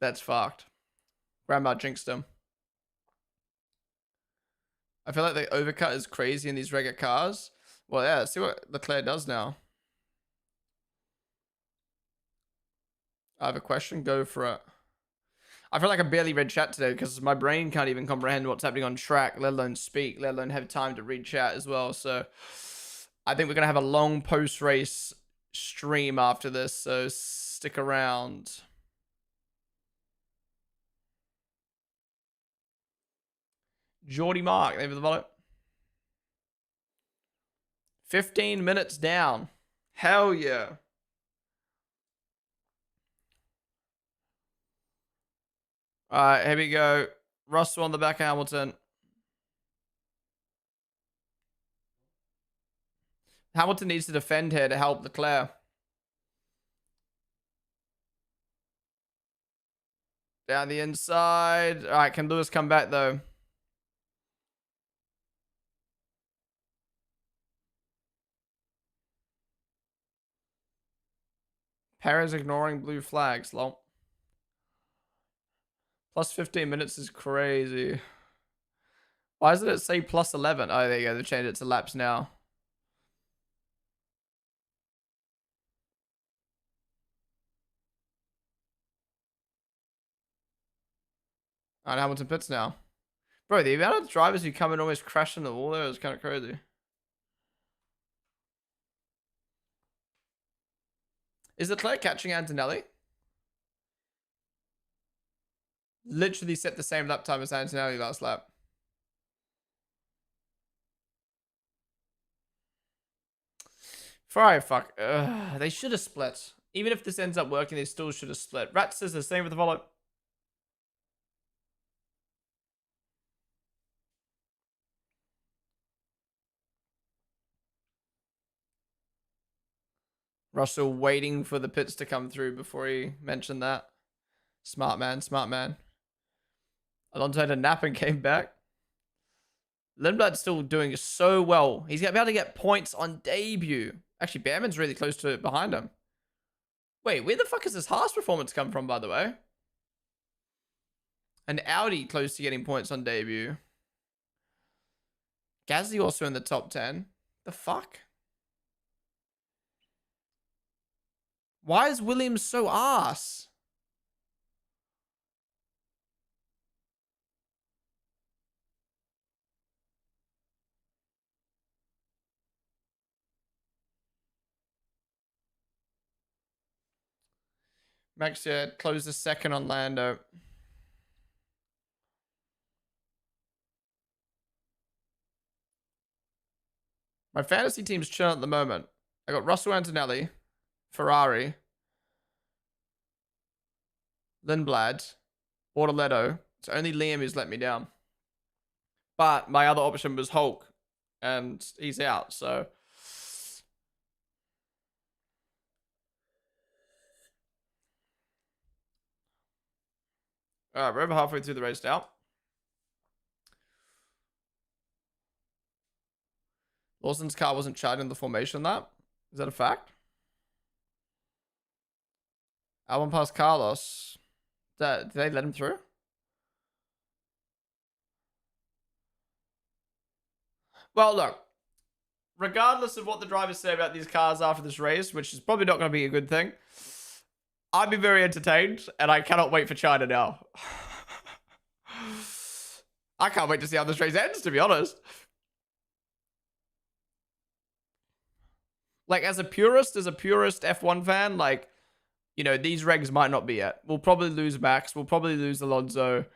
That's fucked. Grandma jinxed him. I feel like the overcut is crazy in these regular cars. Well, yeah, let's see what Leclerc does now. I have a question. Go for it. I feel like I barely read chat today because my brain can't even comprehend what's happening on track, let alone speak, let alone have time to read chat as well. So I think we're going to have a long post-race stream after this, so stick around. Geordie Mark, thank you for the follow. 15 minutes down. Hell yeah. All right, here we go. Russell on the back of Hamilton. Hamilton needs to defend here to help Leclerc. Down the inside. All right, can Lewis come back though? Perez ignoring blue flags. Lol. Plus 15 minutes is crazy. Why doesn't it say plus 11? Oh, there you go. They changed it to laps now. All right, Hamilton pits now. Bro, the amount of drivers who come and almost crash in the wall there is kind of crazy. Is Leclerc catching Antonelli? Literally set the same lap time as Antonelli last lap. Alright, fuck. They should have split. Even if this ends up working, they still should have split. Rat says the same with the follow. Russell waiting for the pits to come through before he mentioned that. Smart man, smart man. Alonso had a nap and came back. Lindblad's still doing so well. He's about to get points on debut. Actually, Behrman's really close to it behind him. Wait, where the fuck has this Haas performance come from, by the way? An Audi close to getting points on debut. Gasly also in the top 10. The fuck? Why is Williams so ass? Max closed the second on Lando. My fantasy team's chilling at the moment. I got Russell Antonelli, Ferrari, Lindblad, Bortoletto. It's only Liam who's let me down. But my other option was Hulk, and he's out, so... Alright, we're over halfway through the race now. Lawson's car wasn't charging the formation on that. Is that a fact? Albon passed Carlos. Did they let him through? Well, look. Regardless of what the drivers say about these cars after this race, which is probably not going to be a good thing, I'd be very entertained, and I cannot wait for China now. I can't wait to see how this race ends, to be honest. Like, as a purist F1 fan, like, you know, these regs might not be it. We'll probably lose Max. We'll probably lose Alonso.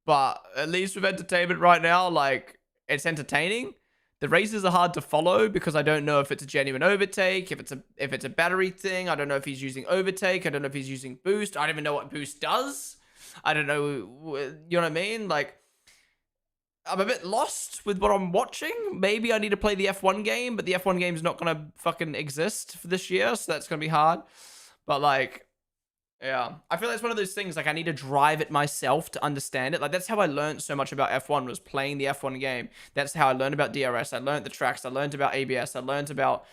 But at least with entertainment right now, like, it's entertaining. The races are hard to follow because I don't know if it's a genuine overtake, if it's a battery thing. I don't know if he's using overtake. I don't know if he's using boost. I don't even know what boost does. I don't know. You know what I mean? Like, I'm a bit lost with what I'm watching. Maybe I need to play the F1 game, but the F1 game's not gonna fucking exist for this year, so that's gonna be hard. But like, yeah, I feel like it's one of those things. Like, I need to drive it myself to understand it. Like, that's how I learned so much about F1 was playing the F1 game. That's how I learned about DRS. I learned the tracks. I learned about ABS. I learned about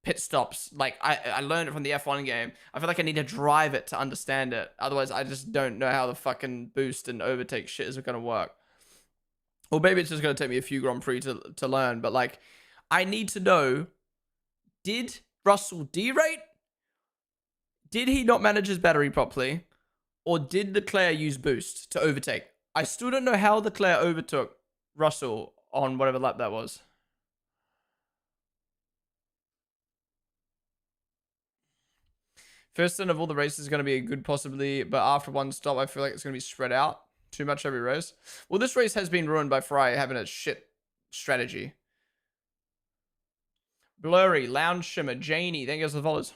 pit stops. Like, I learned it from the F1 game. I feel like I need to drive it to understand it. Otherwise, I just don't know how the fucking boost and overtake shit is gonna work. Or maybe it's just going to take me a few Grand Prix to learn. But like, I need to know, did Russell derate? Did he not manage his battery properly? Or did Leclerc use boost to overtake? I still don't know how Leclerc overtook Russell on whatever lap that was. First turn of all the races is going to be a good possibility, but after one stop, I feel like it's going to be spread out too much every race. Well, this race has been ruined by Ferrari having a shit strategy. Blurry, Lounge Shimmer, Janie, thank you guys for the follows.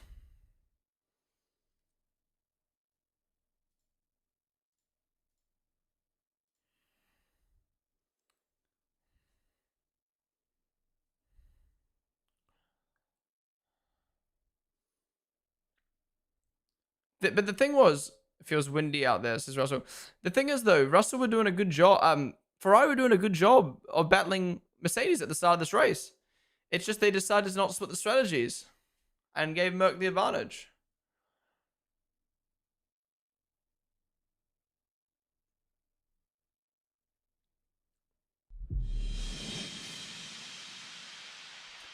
But the thing was, it feels windy out there, says Russell. The thing is, though, Russell were doing a good job. Ferrari were doing a good job of battling Mercedes at the start of this race. It's just they decided to not split the strategies and gave Merc the advantage.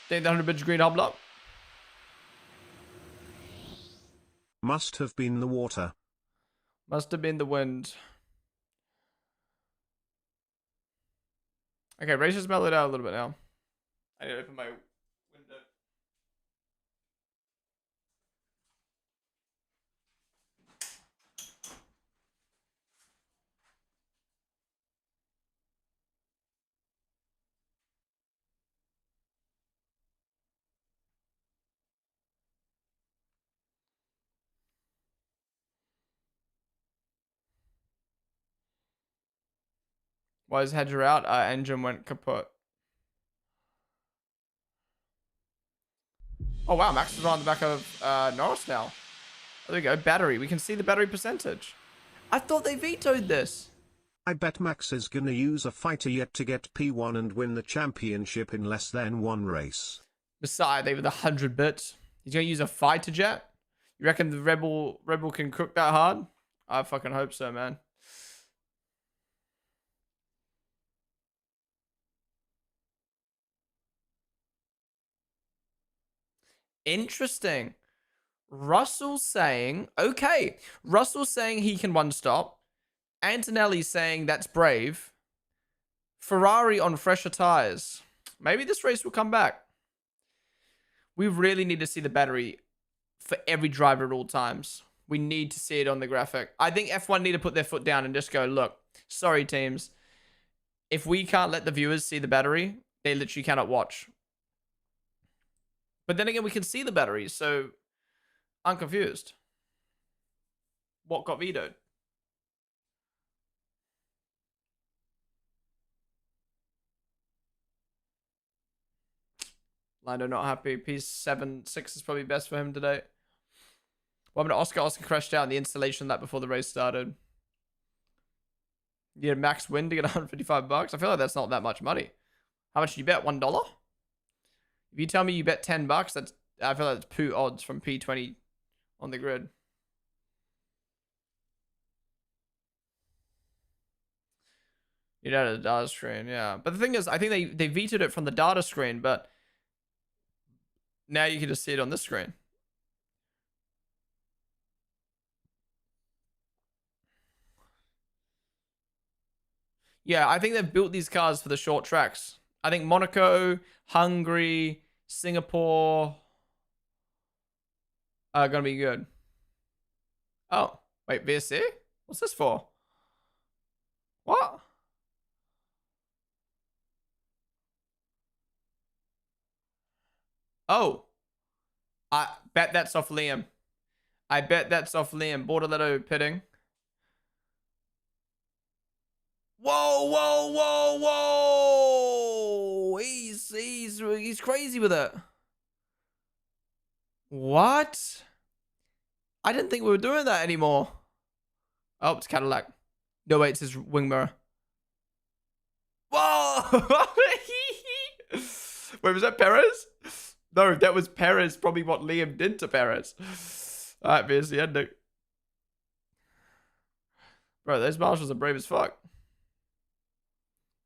Think the 100 bits green hobbled up. Must have been the water. Must have been the wind. Okay, race has mellowed out a little bit now. I need to open my window. Why is Hedger out? Engine went kaput. Oh wow, Max is on the back of Norris now. There we go, battery. We can see the battery percentage. I thought they vetoed this. I bet Max is gonna use a fighter yet to get P1 and win the championship in less than one race. Beside, they were the 100 bits. He's gonna use a fighter jet. You reckon the Rebel can cook that hard? I fucking hope so, man. Interesting. Russell's saying, okay. Russell's saying he can one stop. Antonelli's saying that's brave. Ferrari on fresher tires. Maybe this race will come back. We really need to see the battery for every driver at all times. We need to see it on the graphic. I think F1 need to put their foot down and just go, look, sorry teams. If we can't let the viewers see the battery, they literally cannot watch. But then again, we can see the battery, so I'm confused. What got vetoed? Lando not happy. P7-6 is probably best for him today. Well, I'm gonna Oscar crashed out in the installation lap before the race started. You had max win to get 155 bucks. I feel like that's not that much money. How much did you bet? $1? If you tell me you bet 10 bucks, that's I feel like that's poo odds from P20 on the grid. You know, the data screen, yeah. But the thing is, I think they vetoed it from the data screen, but now you can just see it on this screen. Yeah, I think they've built these cars for the short tracks. I think Monaco, Hungary, Singapore are going to be good. Oh, wait, VSC? What's this for? What? Oh, I bet that's off Liam. I bet that's off Liam. Borderletto pitting. Whoa, whoa, whoa, whoa! He's crazy with it. What? I didn't think we were doing that anymore. Oh, it's Cadillac. No, wait, it's his wing mirror. Whoa! Wait, was that Perez? No, that was Perez. Probably what Liam did to Perez. All right, here's the ending. Bro, those marshals are brave as fuck.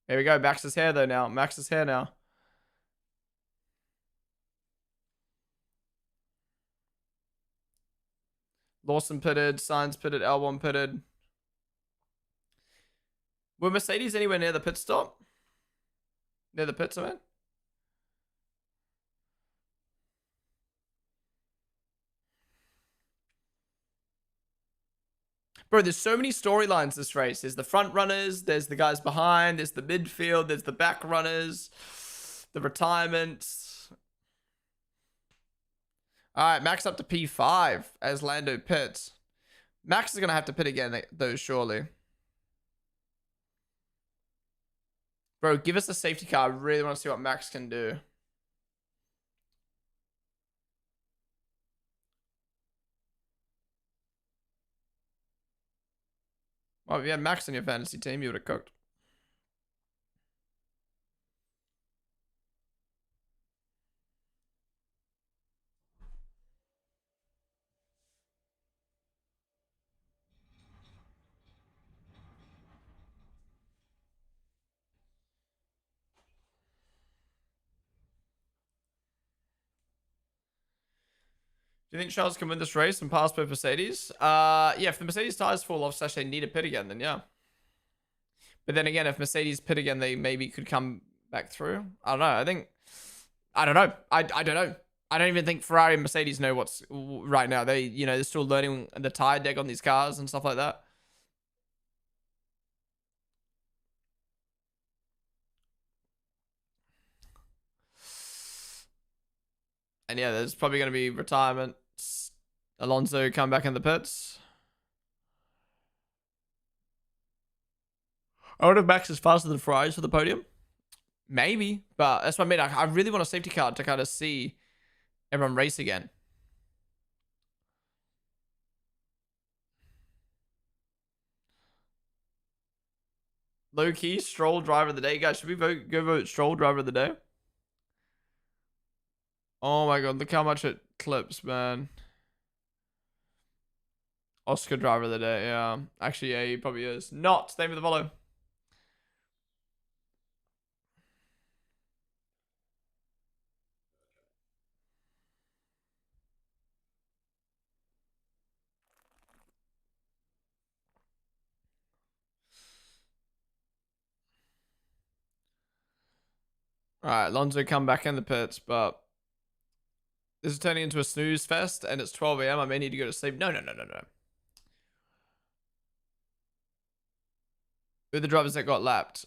Here we go. Max's hair though now. Max's hair now. Lawson pitted. Sainz pitted. Albon pitted. Were Mercedes anywhere near the pit stop? Near the pits, I mean? Bro, there's so many storylines this race. There's the front runners, there's the guys behind, there's the midfield, there's the back runners, the retirements. All right, Max up to P5 as Lando pits. Max is going to have to pit again, though, surely. Bro, give us a safety car. I really want to see what Max can do. Well, if you had Max on your fantasy team, you would have cooked. Do you think Charles can win this race and pass both Mercedes? Yeah, if the Mercedes tires fall off, slash they need a pit again, then yeah. But then again, if Mercedes pit again, they maybe could come back through. I don't know. I don't know. I don't know. I don't even think Ferrari and Mercedes know what's right now. They're still learning the tire deck on these cars and stuff like that. And yeah, there's probably going to be retirement. Alonso come back in the pits. I wonder if Max is faster than Ferraris for the podium. Maybe, but that's what I mean. I really want a safety car to kind of see everyone race again. Low key, Stroll driver of the day, guys. Should we go vote Stroll driver of the day? Oh my god, look how much it clips, man. Oscar driver of the day, yeah. Actually, yeah, he probably is. Not. Stay with the follow. All right, Lonzo come back in the pits, but this is turning into a snooze fest, and it's 12 a.m. I may need to go to sleep. No. Who are the drivers that got lapped?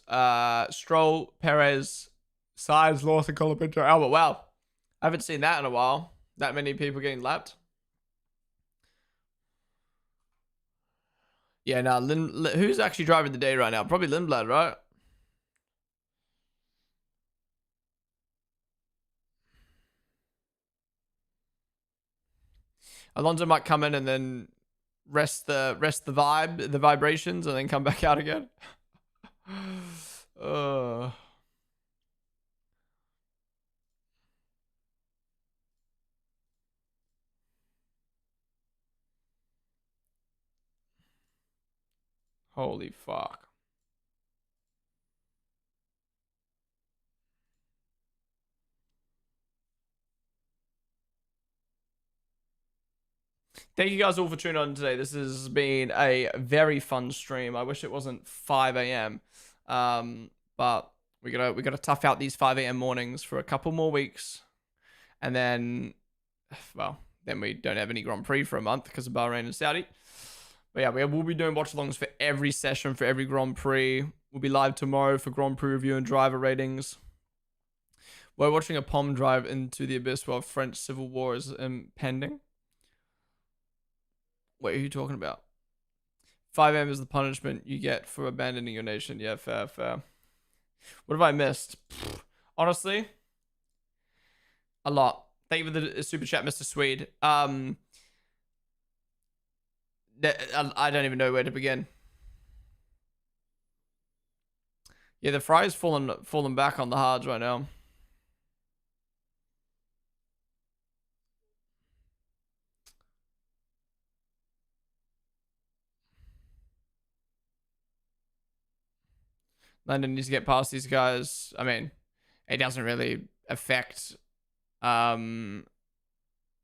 Stroll, Perez, Sainz, Lawson, Colapinto, Albert. Wow, I haven't seen that in a while. That many people getting lapped. Yeah, now who's actually driving the day right now? Probably Lindblad, right? Alonso might come in and then rest the vibrations, and then come back out again. Holy fuck. Thank you guys all for tuning on today. This has been a very fun stream. I wish it wasn't 5 a.m. But we gotta tough out these 5 a.m. mornings for a couple more weeks. And then, well, then we don't have any Grand Prix for a month because of Bahrain and Saudi. But yeah, we'll be doing watch alongs for every session, for every Grand Prix. We'll be live tomorrow for Grand Prix review and driver ratings. We're watching a Pomme drive into the abyss while French civil war is impending. Wait, who are you talking about? 5 a.m. is the punishment you get for abandoning your nation. Yeah, fair, fair. What have I missed? Honestly, a lot. Thank you for the super chat, Mr. Swede. I don't even know where to begin. Yeah, the fry's falling back on the hards right now. London needs to get past these guys. I mean, it doesn't really affect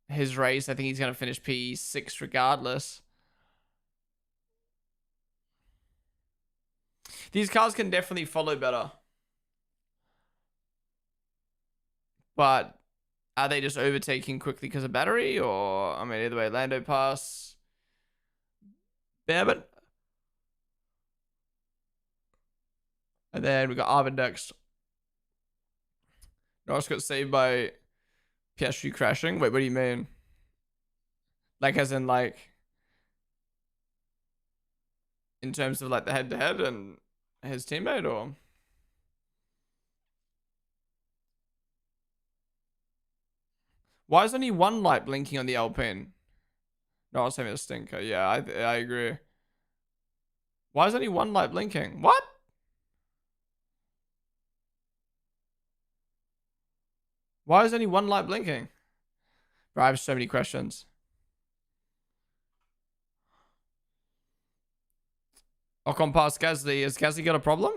his race. I think he's gonna finish P6 regardless. These cars can definitely follow better. But are they just overtaking quickly because of battery? Or, I mean, either way, Lando pass. Bearman. And then we got Arvin next. Norris got saved by Piastri crashing. Wait, what do you mean? Like, as in, like, in terms of, like, the head-to-head and his teammate, or? Why is only one light blinking on the Alpine? No, I was having a stinker. Yeah, I agree. Why is only one light blinking? What? Why is only one light blinking? Bro, I have so many questions. Ocon past Gasly. Has Gasly got a problem?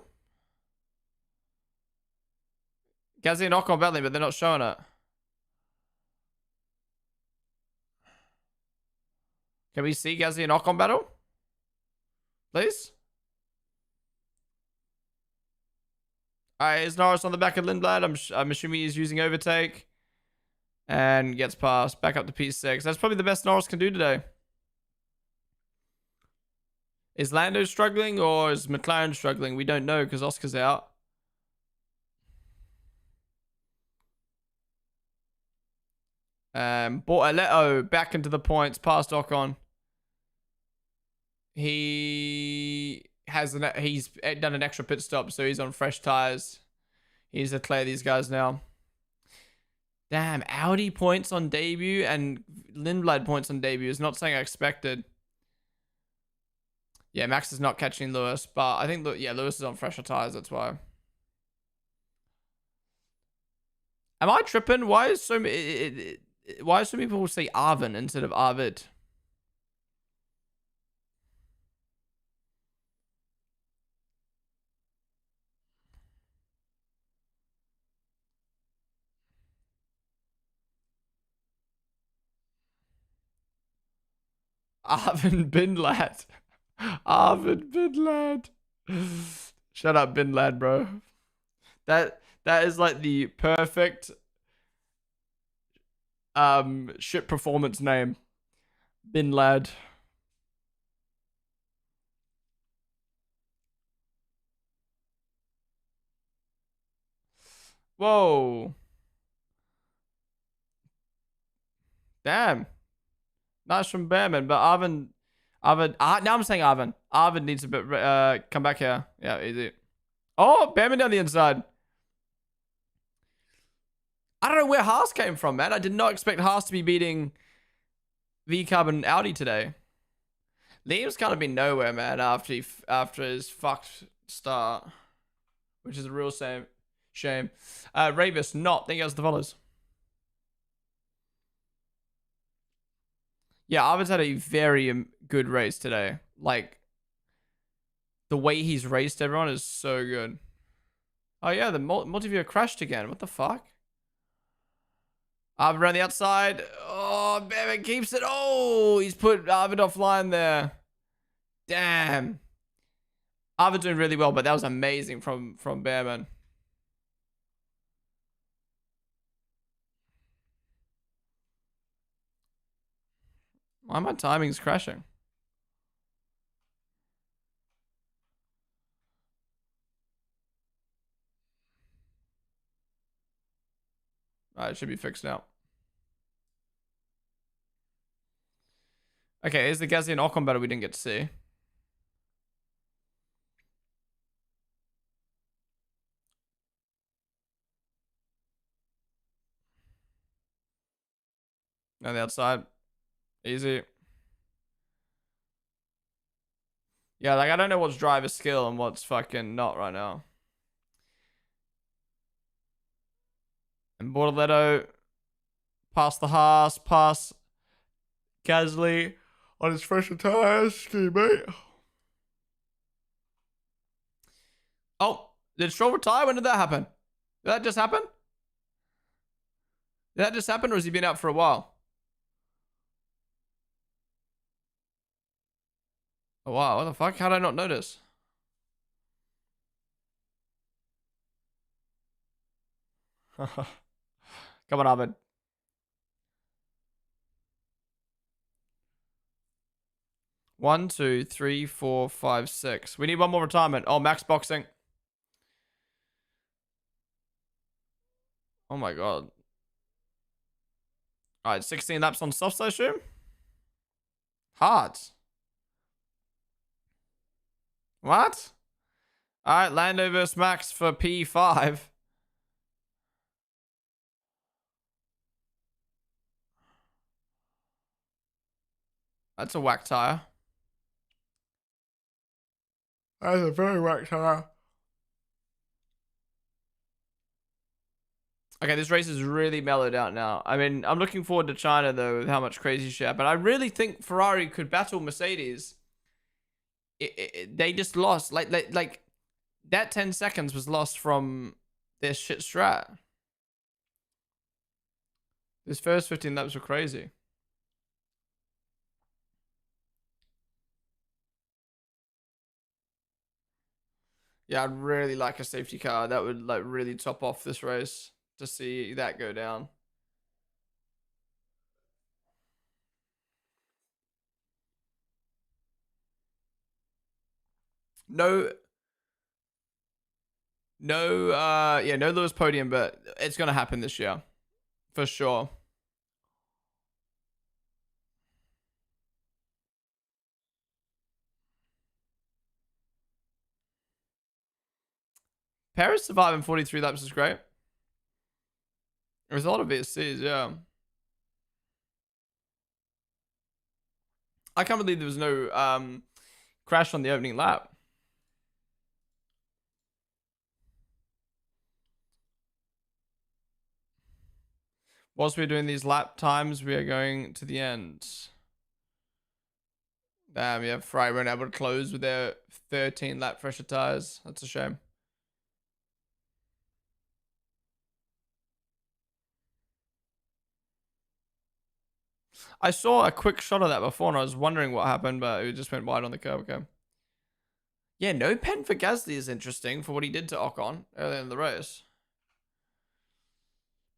Gasly and Ocon battling, but they're not showing it. Can we see Gasly and Ocon battle? Please? Alright, is Norris on the back of Lindblad? I'm assuming he's using overtake. And gets past. Back up to P6. That's probably the best Norris can do today. Is Lando struggling or is McLaren struggling? We don't know because Oscar's out. Bortoleto back into the points past Ocon. He's done an extra pit stop, so he's on fresh tires. He's to clear these guys now. Damn, Audi points on debut and Lindblad points on debut is not something I expected. Yeah, Max is not catching Lewis, but I think Lewis is on fresher tires. That's why. Am I tripping? Why is so many people say Arvin instead of Arvid? Arvin Bin Lad. Arvin Bin Lad. Shut up, Bin Lad, bro. That is like the perfect ship performance name. Bin Lad. Whoa. Damn. Nice from Bearman, but Arvin, now I'm saying Arvin. Arvin needs a bit, come back here. Yeah, easy. Oh, Bearman down the inside. I don't know where Haas came from, man. I did not expect Haas to be beating V-Carb and Audi today. Liam's kind of been nowhere, man, after his fucked start, which is a real shame. Ravis, not. Thank you guys for the follows. Yeah, Arvid's had a very good race today. Like, the way he's raced everyone is so good. Oh, yeah, the Multiview crashed again. What the fuck? Arvid around the outside. Oh, Bearman keeps it. Oh, he's put Arvid offline there. Damn. Arvid doing really well, but that was amazing from Bearman. Why my timing's crashing? Alright, it should be fixed now. Okay, here's the Gasly and Ocon battle we didn't get to see. On the outside. Easy. Yeah, like I don't know what's driver skill and what's fucking not right now. And Bortoletto past the Haas, pass Gasly on his fresh tires. Excuse me. Oh, did Stroll retire? When did that happen? Did that just happen? Did that just happen, or has he been out for a while? Oh wow, what the fuck? How did I not notice? Come on, Ahmed. One, two, three, four, five, six. We need one more retirement. Oh, max boxing. Oh my god. Alright, 16 laps on softs, I assume? Hard. What? Alright, Lando versus Max for P5. That's a whack tire. That's a very whack tire. Okay, this race is really mellowed out now. I mean, I'm looking forward to China, though, with how much crazy shit happened. I really think Ferrari could battle Mercedes. They just lost. Like, that 10 seconds was lost from their shit strat. This first 15 laps were crazy. Yeah, I'd really like a safety car. That would, like, really top off this race to see that go down. No, yeah, no Lewis podium, but it's gonna happen this year for sure. Paris surviving 43 laps is great. There's a lot of VSCs, yeah. I can't believe there was no crash on the opening lap. Whilst we're doing these lap times, we are going to the end. Damn, yeah, Ferrari weren't able to close with their 13 lap fresher tires. That's a shame. I saw a quick shot of that before and I was wondering what happened, but it just went wide on the curb. Okay. Yeah, no pen for Gasly is interesting for what he did to Ocon earlier in the race.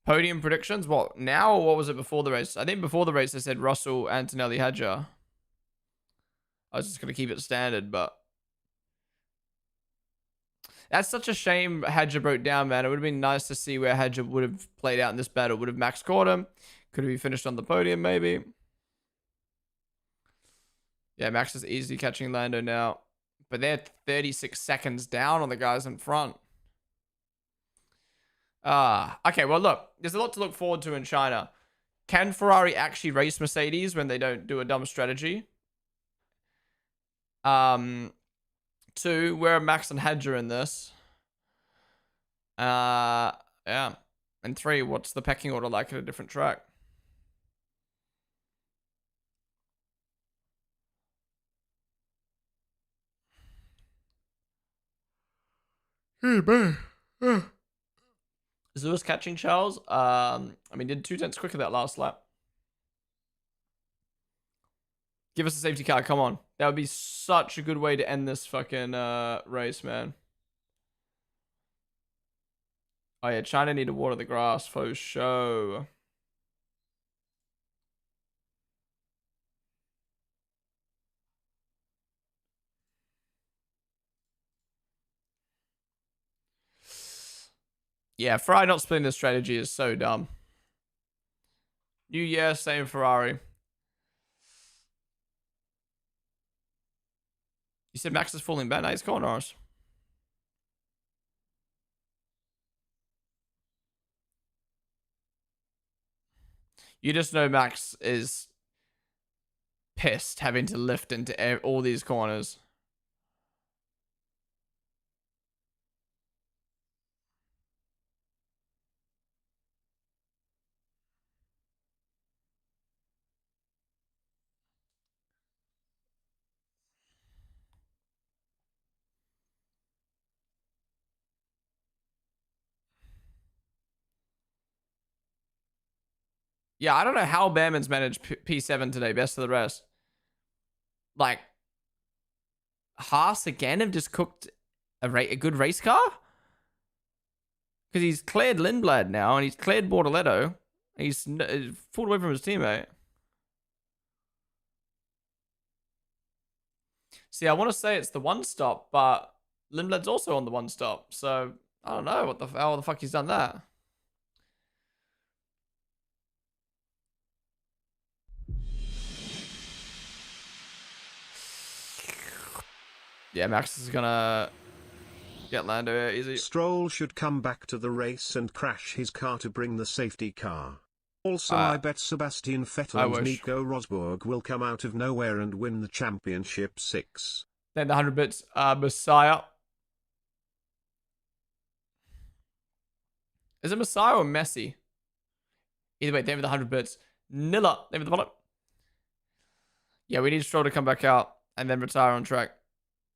Podium predictions? What, now or what was it before the race? I think before the race they said Russell, Antonelli, Hadjar. I was just going to keep it standard, but that's such a shame Hadjar broke down, man. It would have been nice to see where Hadjar would have played out in this battle. Would have Max caught him? Could have he finished on the podium, maybe? Yeah, Max is easily catching Lando now. But they're 36 seconds down on the guys in front. Okay, well, look. There's a lot to look forward to in China. Can Ferrari actually race Mercedes when they don't do a dumb strategy? 2, where are Max and Hadjar in this? Yeah. And 3, what's the pecking order like at a different track? Hey, man. Is Lewis catching Charles? I mean, did 2/10 quicker that last lap. Give us a safety car. Come on. That would be such a good way to end this fucking race, man. Oh, yeah. China need to water the grass for show. Yeah, Ferrari not splitting the strategy is so dumb. New year, same Ferrari. You said Max is falling back. No, he's calling Norris. You just know Max is pissed having to lift into all these corners. Yeah, I don't know how Behrman's managed P7 today, best of the rest. Like, Haas again have just cooked a good race car? Because he's cleared Lindblad now, and he's cleared Bortoletto. He's pulled away from his teammate. See, I want to say it's the one stop, but Lindblad's also on the one stop. So, I don't know how the fuck he's done that. Yeah, Max is gonna get Lando here easy. Stroll should come back to the race and crash his car to bring the safety car. Also, I bet Sebastian Vettel and Nico Rosberg will come out of nowhere and win the championship 6. Then the 100 bits, Messiah. Is it Messiah or Messi? Either way, them with the 100 bits. Nilla, them with the bottom. Yeah, we need Stroll to come back out and then retire on track.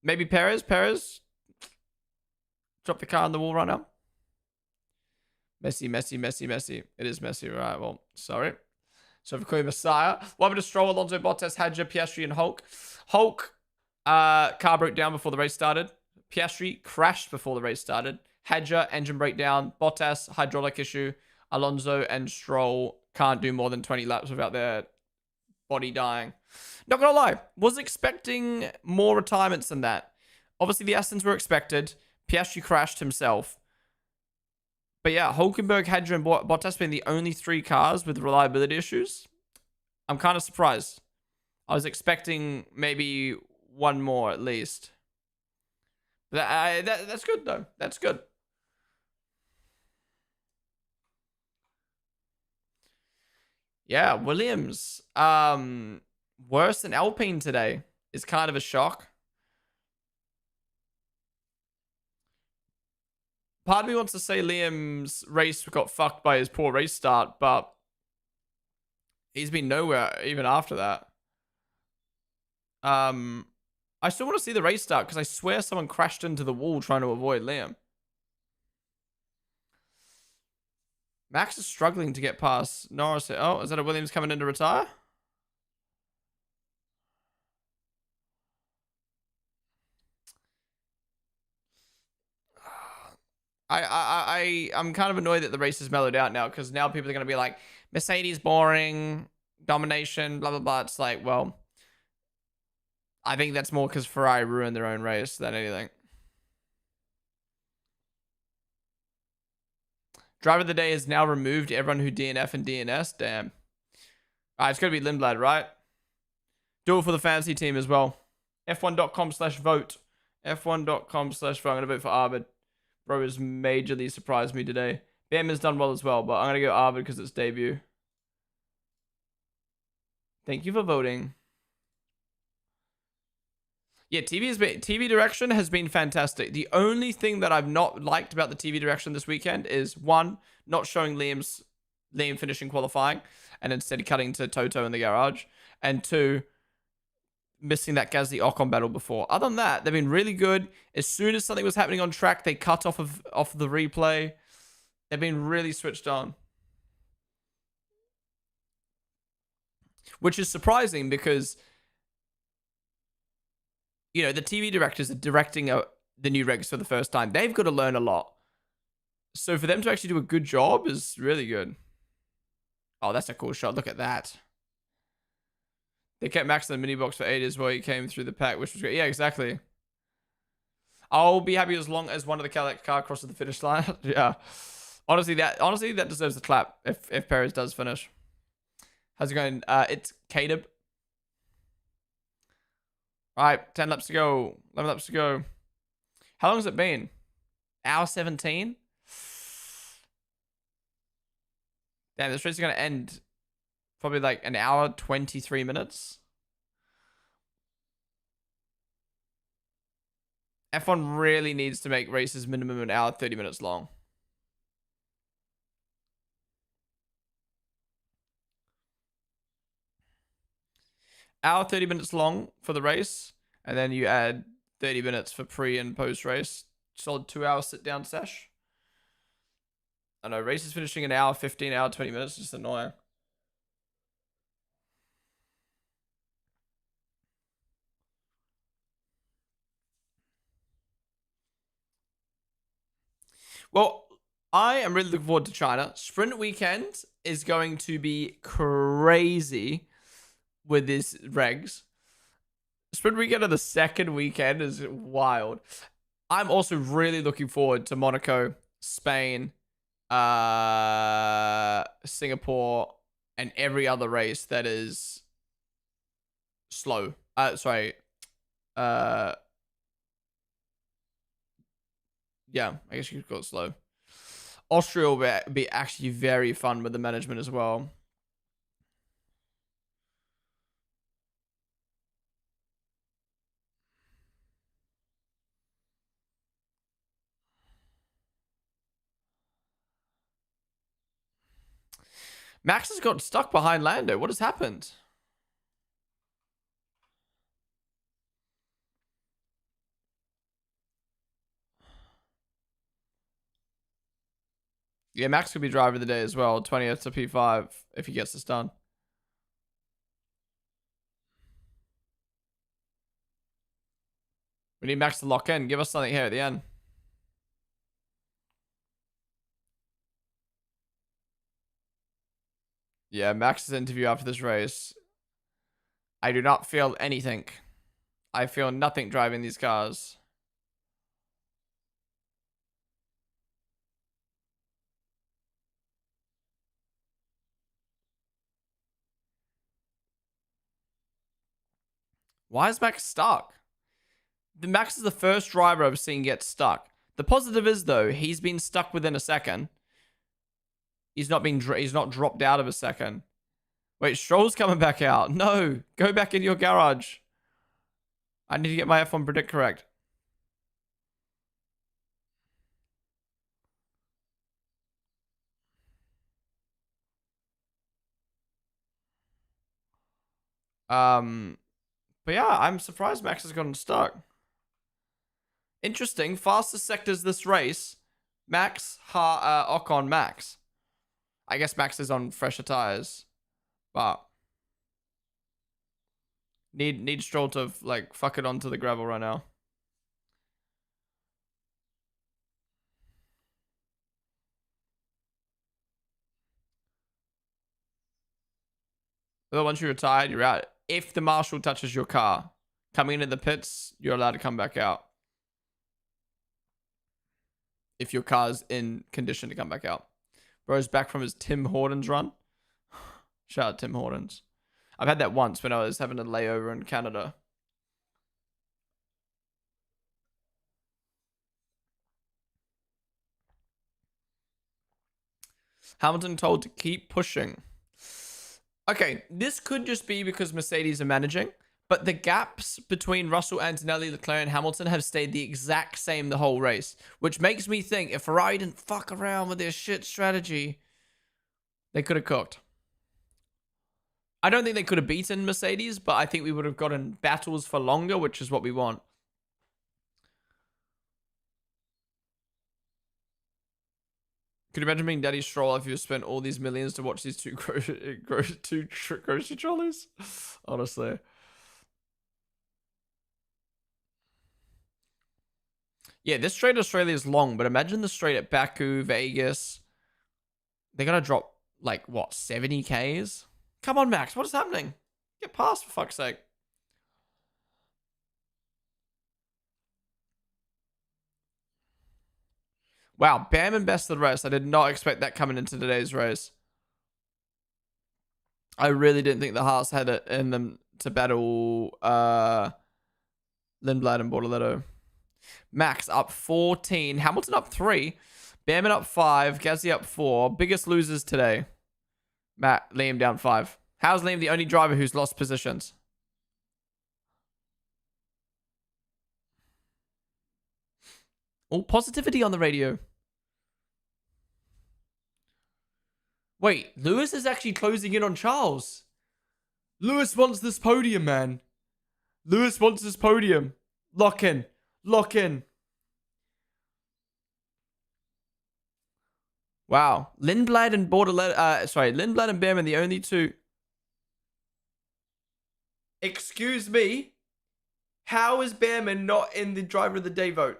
Maybe Perez. Drop the car on the wall right now. Messi. It is Messi, right? Well, sorry. So for calling Messiah. What happened to Stroll, Alonso, Bottas, Hadja, Piastri, and Hulk? Hulk, car broke down before the race started. Piastri crashed before the race started. Hadja, engine breakdown. Bottas, hydraulic issue. Alonso and Stroll can't do more than 20 laps without their body dying. Not gonna lie, was expecting more retirements than that. Obviously, the Astons were expected. Piastri crashed himself. But yeah, Hulkenberg, Hadja, and Bottas being the only 3 cars with reliability issues. I'm kind of surprised. I was expecting maybe one more at least. But that's good, though. That's good. Yeah, Williams. Worse than Alpine today is kind of a shock. Part of me wants to say Liam's race got fucked by his poor race start, but he's been nowhere even after that. I still want to see the race start because I swear someone crashed into the wall trying to avoid Liam. Max is struggling to get past Norris. Oh, is that a Williams coming in to retire? I'm kind of annoyed that the race has mellowed out now because now people are going to be like, Mercedes boring, domination, blah, blah, blah. It's like, well, I think that's more because Ferrari ruined their own race than anything. Driver of the day has now removed everyone who DNF and DNS. Damn. All right, it's going to be Lindblad, right? Do it for the fantasy team as well. F1.com/vote. F1.com/vote. I'm going to vote for Arvid. Bro has majorly surprised me today. Bam has done well as well, but I'm going to go Arvid because it's debut. Thank you for voting. Yeah, TV direction has been fantastic. The only thing that I've not liked about the TV direction this weekend is, one, not showing Liam finishing qualifying and instead cutting to Toto in the garage, and 2, missing that Gasly Ocon battle before. Other than that, they've been really good. As soon as something was happening on track, they cut off the replay. They've been really switched on. Which is surprising because, you know, the TV directors are directing the new regs for the first time. They've got to learn a lot. So for them to actually do a good job is really good. Oh, that's a cool shot. Look at that. They kept Max in the mini box for ages while he came through the pack, which was great. Yeah, exactly. I'll be happy as long as one of the Cadillac car crosses the finish line. Yeah. Honestly, that deserves a clap if Perez does finish. How's it going? It's Caleb. All right, 10 laps to go. 11 laps to go. How long has it been? Hour 17? Damn, this race is going to end Probably like an hour, 23 minutes. F1 really needs to make races minimum an hour, 30 minutes long. Hour, 30 minutes long for the race. And then you add 30 minutes for pre and post race. Solid 2 hour sit down sesh. I know, races finishing an hour, 15 hour, 20 minutes. Just annoying. Well, I am really looking forward to China. Sprint weekend is going to be crazy with these regs. Sprint weekend of the second weekend is wild. I'm also really looking forward to Monaco, Spain, Singapore, and every other race that is slow. Yeah, I guess you could call it slow. Austria will be actually very fun with the management as well. Max has got stuck behind Lando. What has happened? Yeah, Max could be driver of the day as well. 20th to P5 if he gets this done. We need Max to lock in. Give us something here at the end. Yeah, Max's interview after this race. I do not feel anything. I feel nothing driving these cars. Why is Max stuck? Max is the first driver I've seen get stuck. The positive is, though, he's been stuck within a second. He's not dropped out of a second. Wait, Stroll's coming back out. No, go back in your garage. I need to get my F1 predict correct. But yeah, I'm surprised Max has gotten stuck. Interesting. Fastest sectors this race. Max, Ocon, Max. I guess Max is on fresher tires, but need Stroll to like fuck it onto the gravel right now. But once you're retired, you're out. If the marshal touches your car, coming into the pits, you're allowed to come back out. If your car's in condition to come back out. Bro's back from his Tim Hortons run. Shout out Tim Hortons. I've had that once when I was having a layover in Canada. Hamilton told to keep pushing. Okay, this could just be because Mercedes are managing, but the gaps between Russell, Antonelli, Leclerc, and Hamilton have stayed the exact same the whole race, which makes me think if Ferrari didn't fuck around with their shit strategy, they could have cooked. I don't think they could have beaten Mercedes, but I think we would have gotten battles for longer, which is what we want. Could you imagine being Daddy Stroll if you spent all these millions to watch these two grocery trolleys? Honestly. Yeah, this straight at Australia is long, but imagine the straight at Baku, Vegas. They're going to drop, like, what, 70 Ks? Come on, Max. What is happening? Get past, for fuck's sake. Wow, Bam and best of the rest. I did not expect that coming into today's race. I really didn't think the Haas had it in them to battle Lindblad and Bortoletto. Max up 14. Hamilton up 3. Bamman up 5. Gasly up 4. Biggest losers today. Liam down 5. How's Liam the only driver who's lost positions? All positivity on the radio. Wait, Lewis is actually closing in on Charles. Lewis wants this podium, man. Lewis wants this podium. Lock in. Lock in. Wow. Lindblad and Lindblad and Behrman, the only two. Excuse me? How is Behrman not in the driver of the day vote?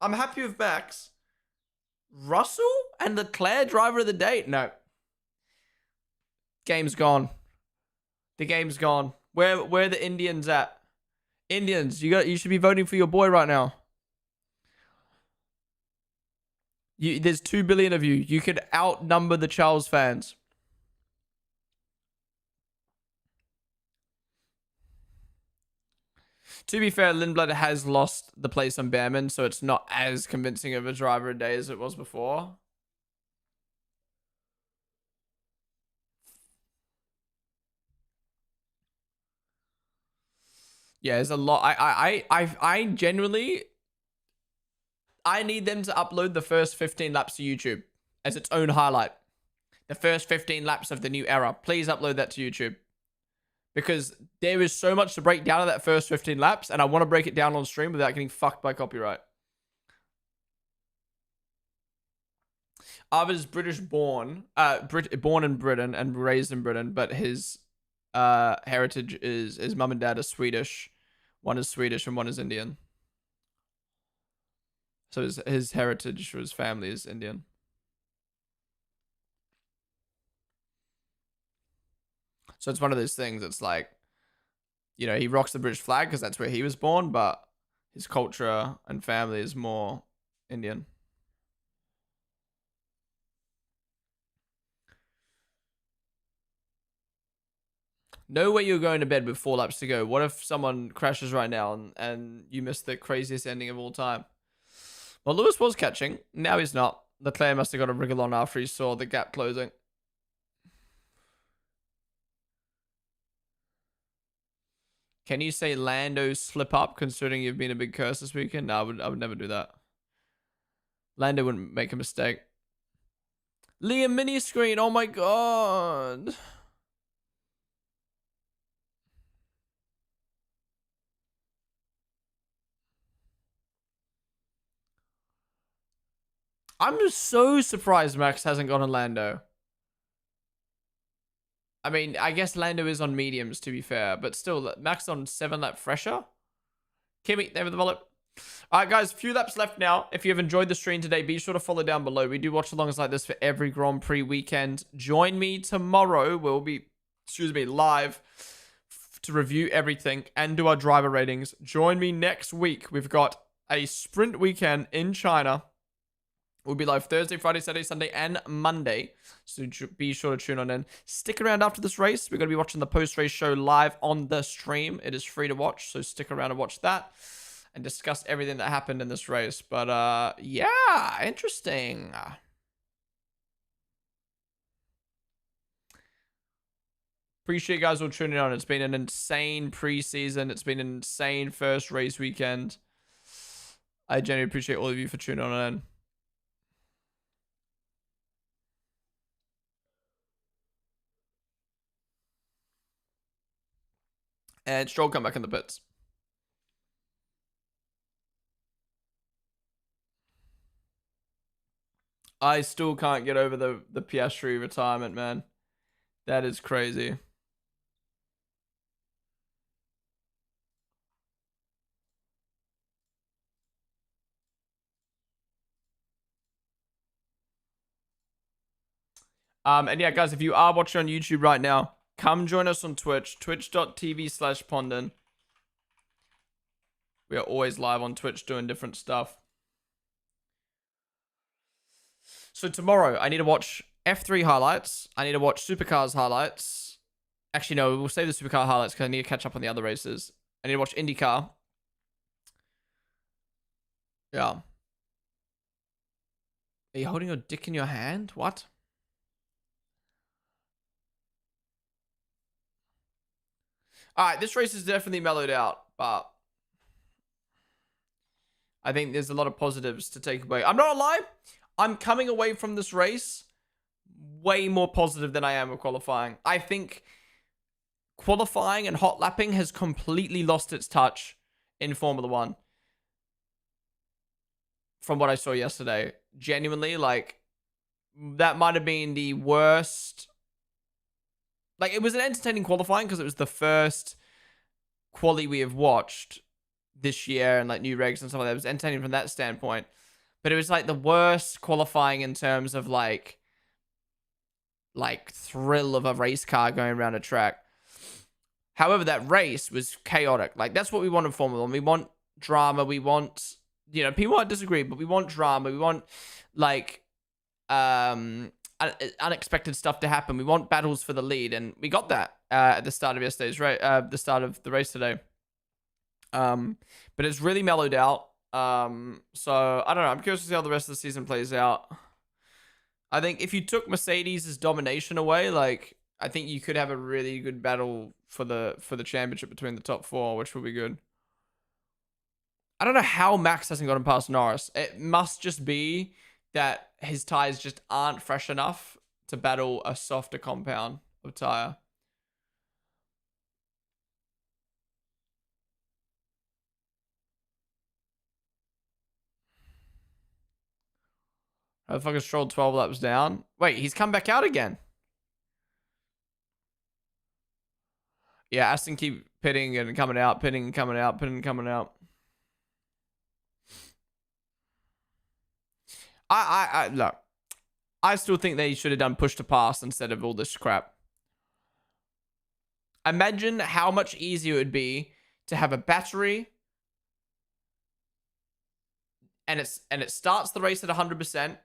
I'm happy with Max. Russell and Leclerc driver of the day? No. Game's gone. The game's gone. Where are the Indians at? Indians, you should be voting for your boy right now. There's 2 billion of you. You could outnumber the Charles fans. To be fair, Lindblad has lost the place on Behrman, so it's not as convincing of a driver a day as it was before. Yeah, there's a lot. I genuinely, I need them to upload the first 15 laps to YouTube as its own highlight. The first 15 laps of the new era. Please upload that to YouTube. Because there is so much to break down in that first 15 laps, and I want to break it down on stream without getting fucked by copyright. Arvid's British born, born in Britain and raised in Britain, but his heritage is his mum and dad are Swedish. One is Swedish and one is Indian. So his heritage for his family is Indian. So it's one of those things that's like, you know, he rocks the British flag because that's where he was born, but his culture and family is more Indian. Know where you're going to bed with 4 laps to go. What if someone crashes right now and you miss the craziest ending of all time? Well, Lewis was catching. Now he's not. Leclerc must have got a wriggle on after he saw the gap closing. Can you say Lando slip up considering you've been a big curse this weekend? No, I would never do that. Lando wouldn't make a mistake. Liam mini screen. Oh my god. I'm just so surprised Max hasn't gone on Lando. I mean, I guess Lando is on mediums, to be fair, but still, Max on 7-lap fresher. Kimmy, there with the wallet. All right, guys, a few laps left now. If you have enjoyed the stream today, be sure to follow down below. We do watch alongs like this for every Grand Prix weekend. Join me tomorrow. We'll be, live to review everything and do our driver ratings. Join me next week. We've got a sprint weekend in China. We'll be live Thursday, Friday, Saturday, Sunday, and Monday. So be sure to tune on in. Stick around after this race. We're going to be watching the post-race show live on the stream. It is free to watch, so stick around and watch that and discuss everything that happened in this race. But, yeah, interesting. Appreciate you guys all tuning on. It's been an insane preseason. It's been an insane first race weekend. I genuinely appreciate all of you for tuning on in. And Stroll come back in the pits. I still can't get over the Piastri retirement, man. That is crazy. And yeah, guys, if you are watching on YouTube right now, come join us on Twitch, twitch.tv/Ponden. We are always live on Twitch doing different stuff. So tomorrow, I need to watch F3 highlights. I need to watch Supercars highlights. Actually, no, we'll save the Supercar highlights because I need to catch up on the other races. I need to watch IndyCar. Yeah. Are you holding your dick in your hand? What? All right, this race is definitely mellowed out, but I think there's a lot of positives to take away. I'm not gonna lie. I'm coming away from this race way more positive than I am with qualifying. I think qualifying and hot lapping has completely lost its touch in Formula One. From what I saw yesterday, genuinely, like, that might have been the worst. Like, it was an entertaining qualifying because it was the first quali we have watched this year and like new regs and stuff like that. It was entertaining from that standpoint, but it was like the worst qualifying in terms of like thrill of a race car going around a track. However, that race was chaotic. Like, that's what we want in Formula One. We want drama. We want, you know, people might disagree, but we want drama. We want like unexpected stuff to happen. We want battles for the lead, and we got that at the start of yesterday's race. The start of the race today. But it's really mellowed out. So I don't know. I'm curious to see how the rest of the season plays out. I think if you took Mercedes' domination away, like, I think you could have a really good battle for the championship between the top four, which will be good. I don't know how Max hasn't gotten past Norris. It must just be that his tires just aren't fresh enough to battle a softer compound of tire. I fucking strolled 12 laps down. Wait, he's come back out again. Yeah, Aston keep pitting and coming out, pitting and coming out, pitting and coming out. Look, I still think they should have done push to pass instead of all this crap. Imagine how much easier it would be to have a battery and it starts the race at 100%,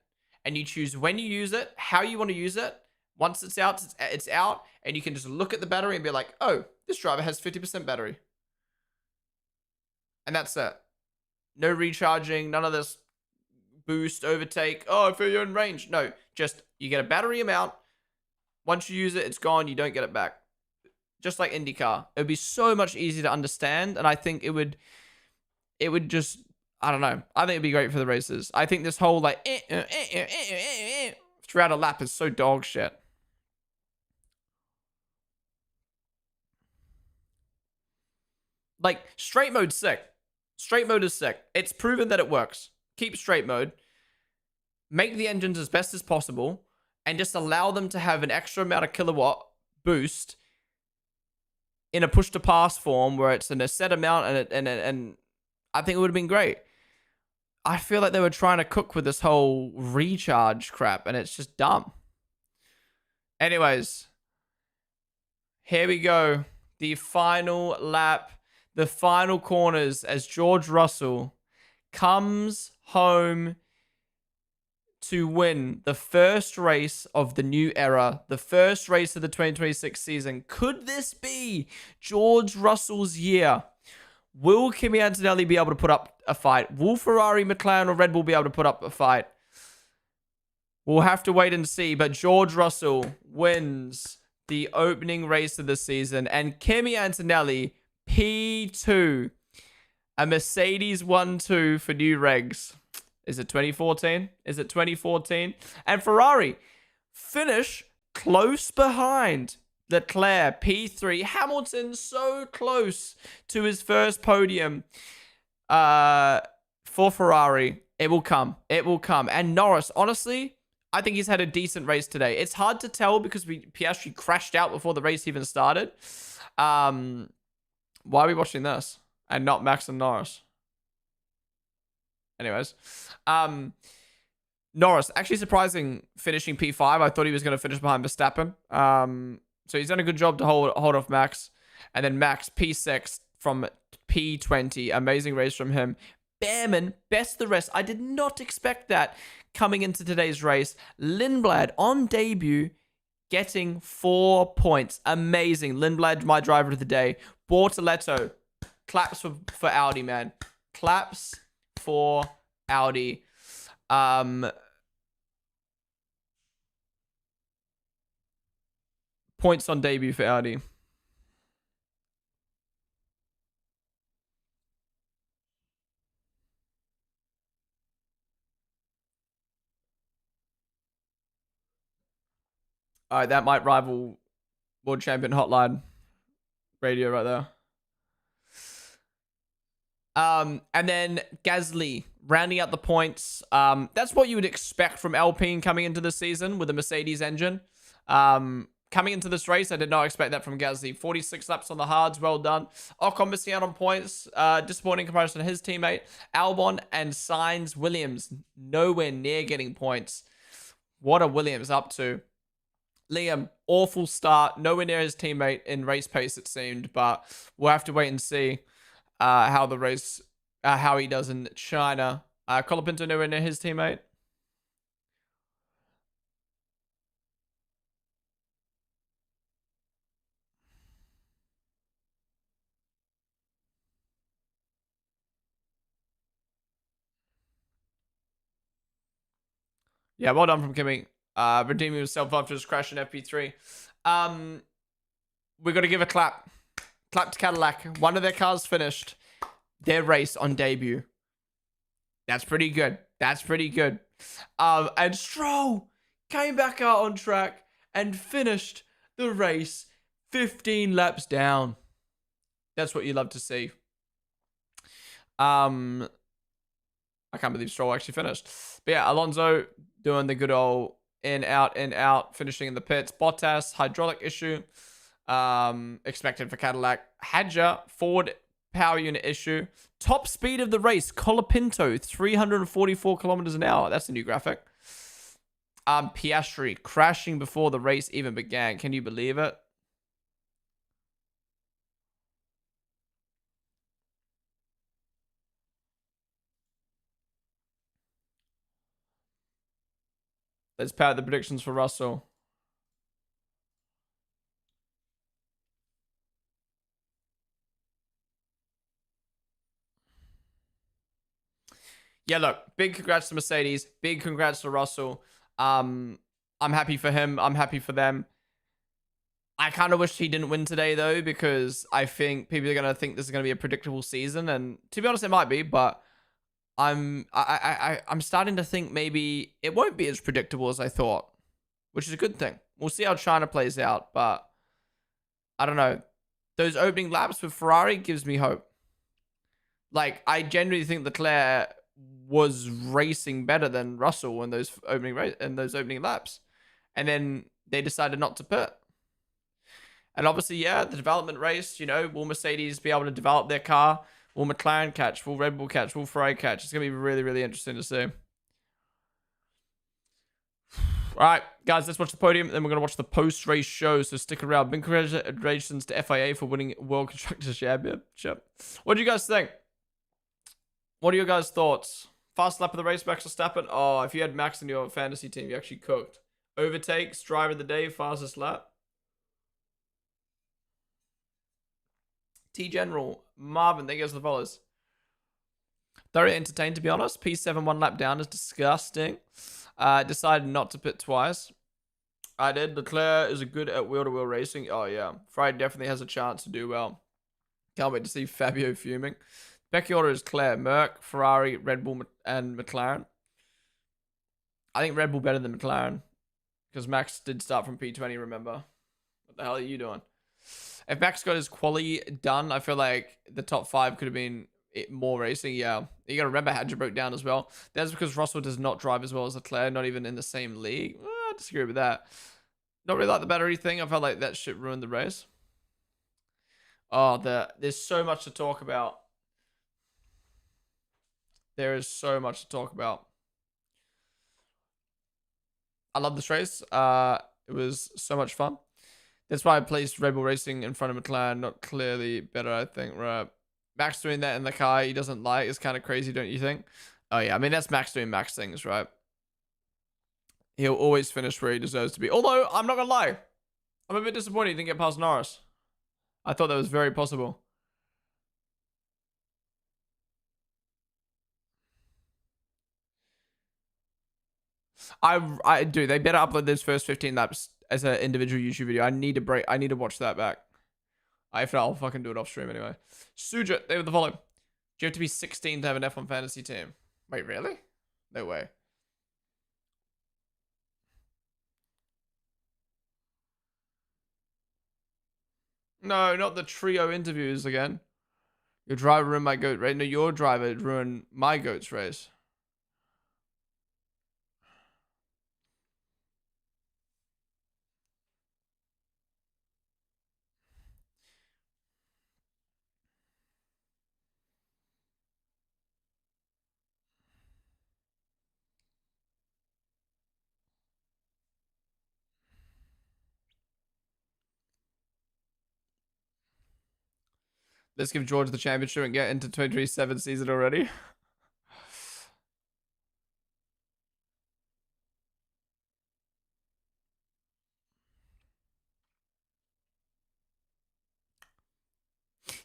and you choose when you use it, how you want to use it. Once it's out, it's out, and you can just look at the battery and be like, oh, this driver has 50% battery. And that's it. No recharging, none of this boost, overtake. Oh, I feel you're in range. No, just you get a battery amount. Once you use it, it's gone. You don't get it back. Just like IndyCar. It would be so much easier to understand, and I think it would just, I don't know. I think it'd be great for the races. I think this whole like throughout a lap is so dog shit. Like, straight mode's sick. Straight mode is sick. It's proven that it works. Keep straight mode. Make the engines as best as possible, and just allow them to have an extra amount of kilowatt boost in a push to pass form where it's in a set amount, and I think it would have been great. I feel like they were trying to cook with this whole recharge crap, and it's just dumb. Anyways, here we go. The final lap, the final corners, as George Russell comes home to win the first race of the new era, the first race of the 2026 season. Could this be George Russell's year? Will Kimi Antonelli be able to put up a fight? Will Ferrari, McLaren, or Red Bull be able to put up a fight? We'll have to wait and see, but George Russell wins the opening race of the season, and Kimi Antonelli, P2, a Mercedes 1-2 for new regs. Is it 2014? Is it 2014? And Ferrari finish close behind Leclerc, P3. Hamilton so close to his first podium for Ferrari. It will come. It will come. And Norris, honestly, I think he's had a decent race today. It's hard to tell because Piastri crashed out before the race even started. Why are we watching this and not Max and Norris? Anyways, Norris, actually surprising finishing P5. I thought he was going to finish behind Verstappen. So he's done a good job to hold off Max. And then Max, P6 from P20. Amazing race from him. Behrman, best the rest. I did not expect that coming into today's race. Lindblad on debut, getting 4 points. Amazing. Lindblad, my driver of the day. Bortoletto, claps for Audi, man. Claps for Audi. Points on debut for Audi. All right, that might rival World Champion Hotline radio right there. And then Gasly rounding out the points. That's what you would expect from Alpine coming into the season with a Mercedes engine. Coming into this race, I did not expect that from Gasly. 46 laps on the hards, well done. Ocon missing out on points. Disappointing comparison to his teammate. Albon and Sainz Williams nowhere near getting points. What are Williams up to? Liam, awful start. Nowhere near his teammate in race pace, it seemed. But we'll have to wait and see how the race, how he does in China. Colapinto nowhere near his teammate. Yeah, well done from Kimi. Redeeming himself after his crash in FP3. We got to give a clap. Clap to Cadillac. One of their cars finished their race on debut. That's pretty good. That's pretty good. And Stroll came back out on track and finished the race 15 laps down. That's what you love to see. I can't believe Stroll actually finished. But yeah, Alonso doing the good old in, out, finishing in the pits. Bottas, hydraulic issue. Expected for Cadillac. Hadjar, Ford power unit issue. Top speed of the race, Colapinto, 344 kilometers an hour. That's a new graphic. Piastri, crashing before the race even began. Can you believe it? Let's power the predictions for Russell. Yeah, look, big congrats to Mercedes. Big congrats to Russell. I'm happy for him. I'm happy for them. I kind of wish he didn't win today, though, because I think people are going to think this is going to be a predictable season. And to be honest, it might be, but I'm starting to think maybe it won't be as predictable as I thought, which is a good thing. We'll see how China plays out, but I don't know. Those opening laps with Ferrari gives me hope. Like, I genuinely think Leclerc was racing better than Russell in those opening laps, and then they decided not to pit. And obviously, yeah, the development race. You know, will Mercedes be able to develop their car? Will McLaren catch? Will Red Bull catch? Will Ferrari catch? It's gonna be really, really interesting to see. All right, guys, let's watch the podium. Then we're going to watch the post-race show, so stick around. Big congratulations to FIA for winning World Constructors Championship. What do you guys think? What are your guys' thoughts? Fast lap of the race, Max Verstappen. Oh, if you had Max in your fantasy team, you actually cooked. Overtakes, driver of the day, fastest lap. T-General, Marvin, thank you guys for the follows. Thoroughly entertained, to be honest. P7 one lap down is disgusting. Decided not to pit twice. I did. Leclerc is good at wheel-to-wheel racing. Oh, yeah. Friday definitely has a chance to do well. Can't wait to see Fabio fuming. Pecking order is Claire, Merc, Ferrari, Red Bull, and McLaren. I think Red Bull better than McLaren. Because Max did start from P20, remember? What the hell are you doing? If Max got his quali done, I feel like the top 5 could have been more racing. Yeah. You got to remember Hadjar broke down as well. That's because Russell does not drive as well as Leclerc, not even in the same league. I disagree with that. Not really like the battery thing. I felt like that shit ruined the race. Oh, there's so much to talk about. There is so much to talk about. I love this race. It was so much fun. That's why I placed Red Bull Racing in front of McLaren. Not clearly better, I think. Right. Max doing that in the car he doesn't like is kind of crazy, don't you think? Oh, yeah. I mean, that's Max doing Max things, right? He'll always finish where he deserves to be. Although, I'm not going to lie. I'm a bit disappointed he didn't get past Norris. I thought that was very possible. I do. They better upload those first 15 laps as an individual YouTube video. I need to break. I need to watch that back. If not, I'll fucking do it off stream anyway. Suja, they were the follow. Do you have to be 16 to have an F1 fantasy team? Wait, really? No way. No, not the trio interviews again. Your driver ruined my goat race. No, your driver ruined my goat's race. Let's give George the championship and get into 2027 season already.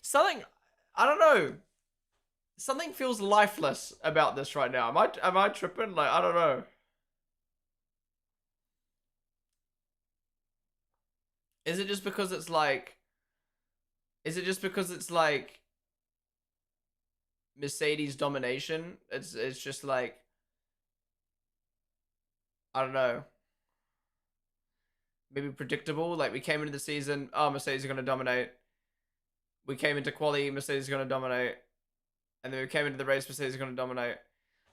Something, I don't know. Something feels lifeless about this right now. Am I tripping? Like, I don't know. Is it just because it's like Mercedes domination? It's just like, I don't know. Maybe predictable. Like, we came into the season, oh, Mercedes are gonna dominate. We came into quali, Mercedes are gonna dominate. And then we came into the race, Mercedes are gonna dominate.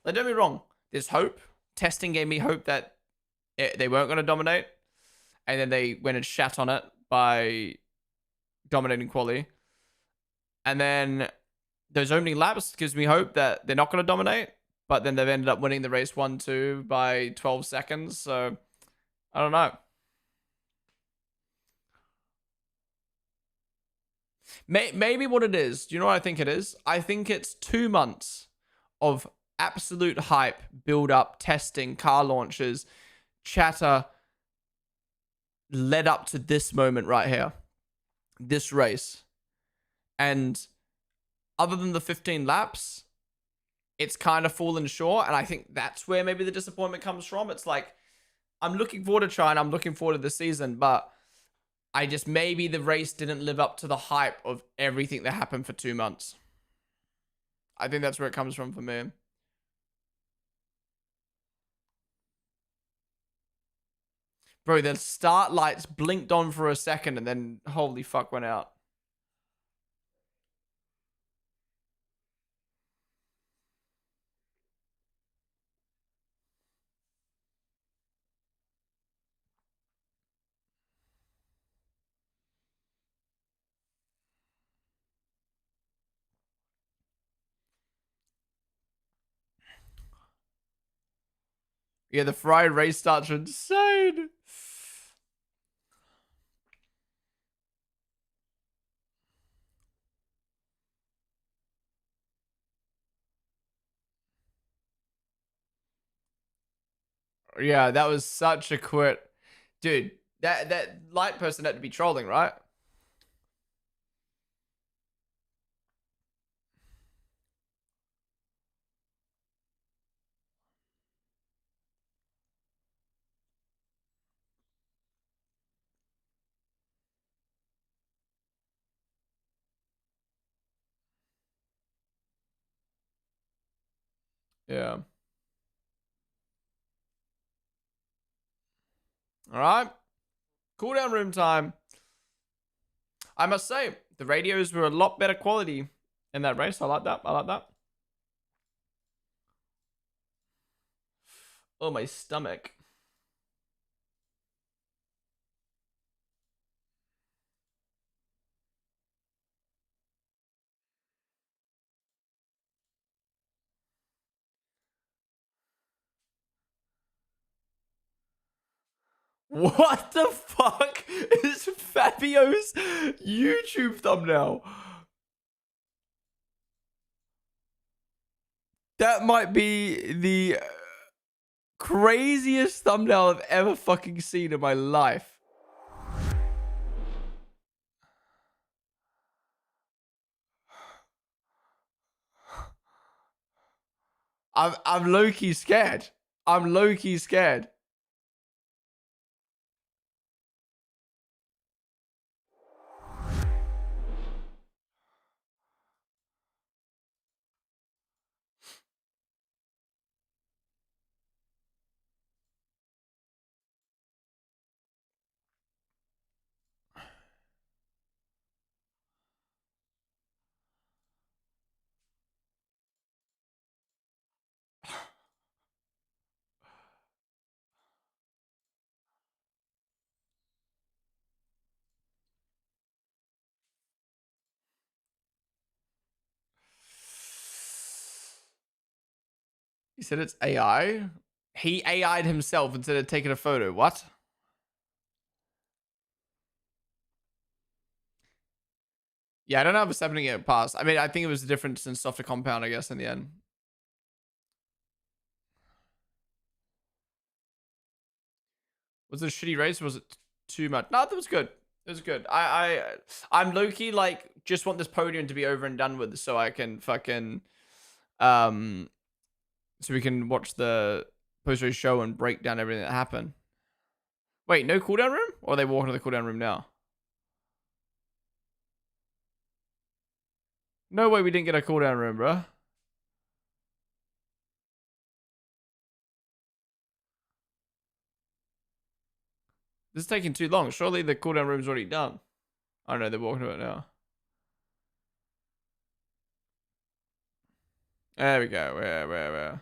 Like, don't be wrong. There's hope. Testing gave me hope that they weren't gonna dominate. And then they went and shat on it by dominating quali. And then those opening laps gives me hope that they're not going to dominate. But then they've ended up winning the race 1-2 by 12 seconds. So, I don't know. Maybe what it is, do you know what I think it is? I think it's 2 months of absolute hype, build up, testing, car launches, chatter, led up to this moment right here, this race. And other than the 15 laps, it's kind of fallen short. And I think that's where maybe the disappointment comes from. It's like, I'm looking forward to trying, I'm looking forward to the season, but I just, maybe the race didn't live up to the hype of everything that happened for 2 months. I think that's where it comes from for me. Bro, the start lights blinked on for a second and then holy fuck went out. Yeah, the Ferrari race starts are insane. Yeah, that was such a quit. Dude, that light person had to be trolling, right? Yeah. All right. Cooldown room time. I must say, the radios were a lot better quality in that race. I like that. I like that. Oh, my stomach. What the fuck is Fabio's YouTube thumbnail? That might be the craziest thumbnail I've ever fucking seen in my life. I'm low-key scared. I'm low-key scared. He said it's AI. He AI'd himself instead of taking a photo. What? Yeah, I don't know if it's happening yet past. I mean, I think it was the difference in softer compound, I guess, in the end. Was it a shitty race or was it too much? No, that was good. It was good. I'm low key like just want this podium to be over and done with so I can fucking um so we can watch the post race show and break down everything that happened. Wait, no cooldown room? Or are they walking to the cooldown room now? No way we didn't get a cooldown room, bro. This is taking too long. Surely the cooldown room's already done. I don't know, they're walking to it now. There we go. Where?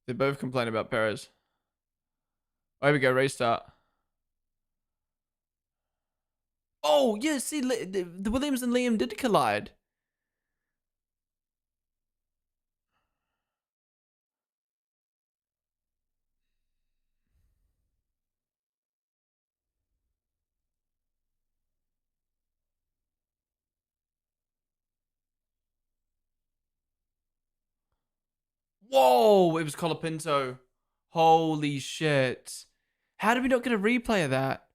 They both complain about Perez. Oh, here we go. Race start. Oh, yeah. See, the Williams and Liam did collide. Whoa, it was Colapinto. Holy shit. How did we not get a replay of that?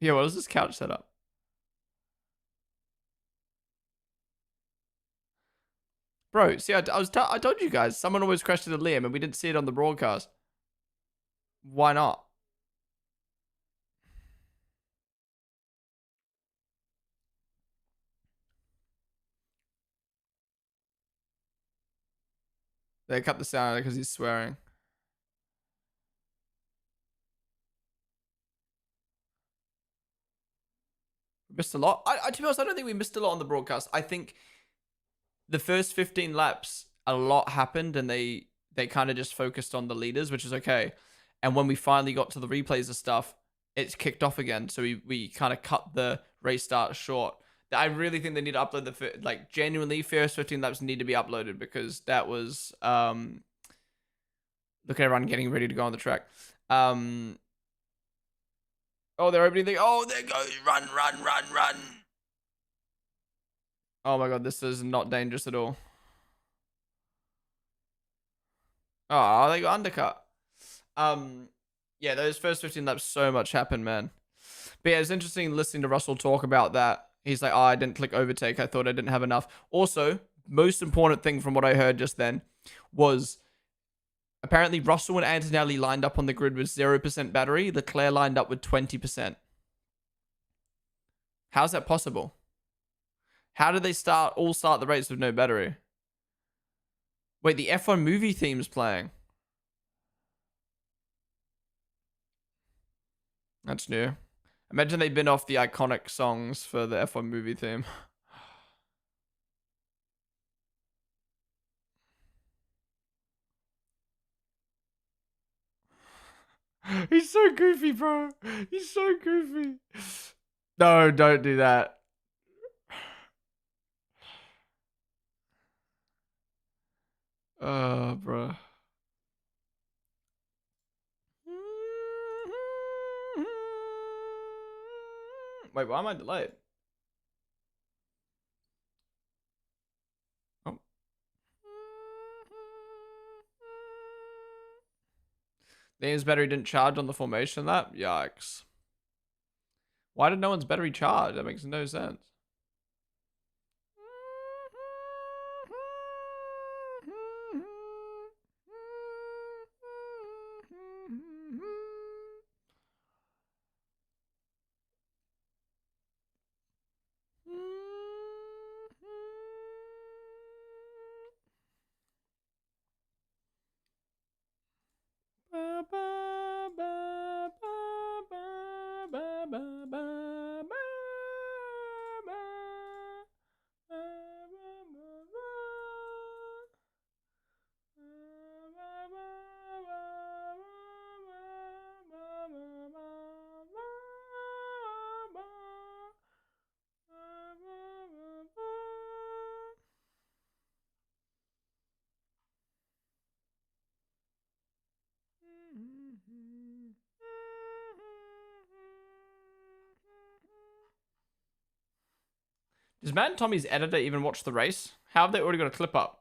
Yeah, what is this couch setup? Bro, see, I told you guys, someone always crashed into Liam and we didn't see it on the broadcast. Why not? They cut the sound because he's swearing. We missed a lot. To be honest, I don't think we missed a lot on the broadcast. I think the first 15 laps, a lot happened and they kind of just focused on the leaders, which is okay. And when we finally got to the replays of stuff, it's kicked off again. So we kind of cut the race start short. I really think they need to upload genuinely first 15 laps need to be uploaded because that was look at everyone getting ready to go on the track. Oh, they're opening thing. Oh, there goes run. Oh my god, this is not dangerous at all. Oh, they got undercut. Yeah, those first 15 laps, so much happened, man. But yeah, it's interesting listening to Russell talk about that. He's like, oh, I didn't click overtake. I thought I didn't have enough. Also, most important thing from what I heard just then was apparently Russell and Antonelli lined up on the grid with 0% battery. Leclerc lined up with 20%. How's that possible? How did they all start the race with no battery? Wait, the F1 movie theme's playing. That's new. Imagine they've been off the iconic songs for the F1 movie theme. He's so goofy, bro. He's so goofy. No, don't do that. Oh, bro. Wait, why am I delayed? Oh. Liam's battery didn't charge on the formation lap? Yikes. Why did no one's battery charge? That makes no sense. Does Matt and Tommy's editor even watch the race? How have they already got a clip up?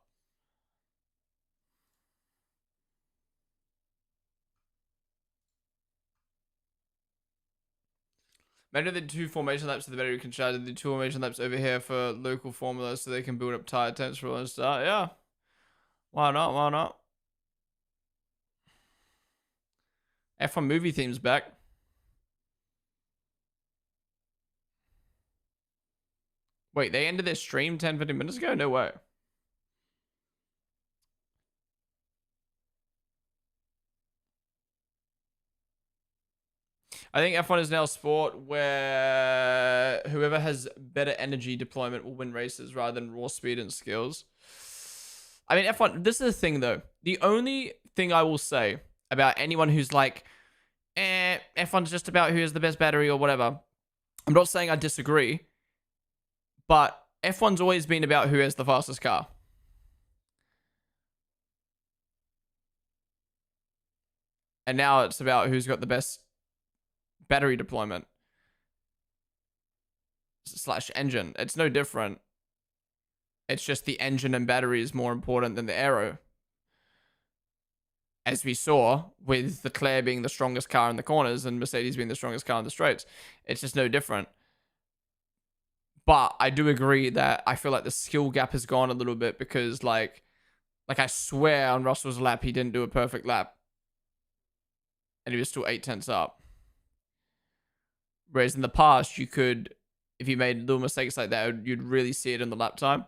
Maybe they do 2 formation laps so the battery can charge. They do 2 formation laps over here for local formulas so they can build up tire temps for all and stuff. Yeah. Why not? Why not? F1 movie theme's back. Wait, they ended their stream 10-15 minutes ago? No way. I think F1 is now a sport where whoever has better energy deployment will win races rather than raw speed and skills. I mean, F1, this is the thing though. The only thing I will say about anyone who's like, F1's just about who has the best battery or whatever. I'm not saying I disagree, but F1's always been about who has the fastest car. And now it's about who's got the best battery deployment / engine. It's no different. It's just the engine and battery is more important than the aero. As we saw with Leclerc being the strongest car in the corners and Mercedes being the strongest car in the straights. It's just no different. But I do agree that I feel like the skill gap has gone a little bit because like I swear on Russell's lap, he didn't do a perfect lap. And he was still 8/10 up. Whereas in the past, you could, if you made little mistakes like that, you'd really see it in the lap time.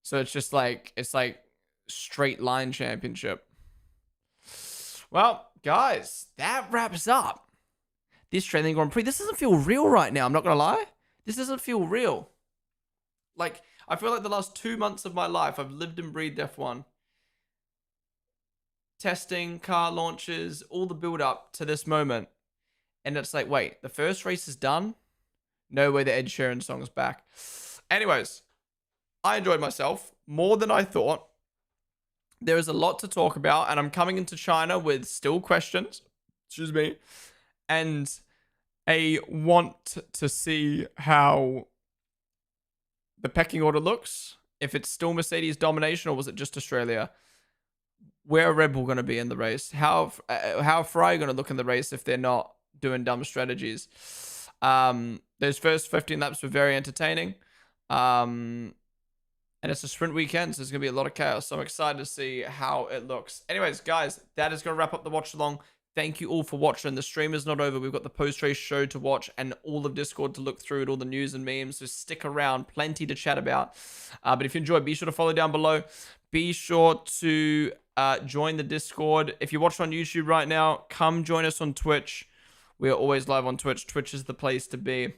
So it's just like, it's like straight line championship. Well, guys, that wraps up the Australian Grand Prix. This doesn't feel real right now. I'm not going to lie. This doesn't feel real. Like, I feel like the last 2 months of my life, I've lived and breathed F1. Testing, car launches, all the build up to this moment. And it's like, wait, the first race is done? No way the Ed Sheeran song's back. Anyways, I enjoyed myself more than I thought. There is a lot to talk about, and I'm coming into China with still questions. Excuse me. And a want to see how the pecking order looks. If it's still Mercedes domination or was it just Australia? Where are Red Bull going to be in the race? How Ferrari going to look in the race if they're not doing dumb strategies? Those first 15 laps were very entertaining. And it's a sprint weekend, so there's going to be a lot of chaos. So I'm excited to see how it looks. Anyways, guys, that is going to wrap up the watch along. Thank you all for watching. The stream is not over. We've got the post-race show to watch and all of Discord to look through it, all the news and memes. So stick around. Plenty to chat about. But if you enjoyed, be sure to follow down below. Be sure to join the Discord. If you're watching on YouTube right now, come join us on Twitch. We are always live on Twitch. Twitch is the place to be.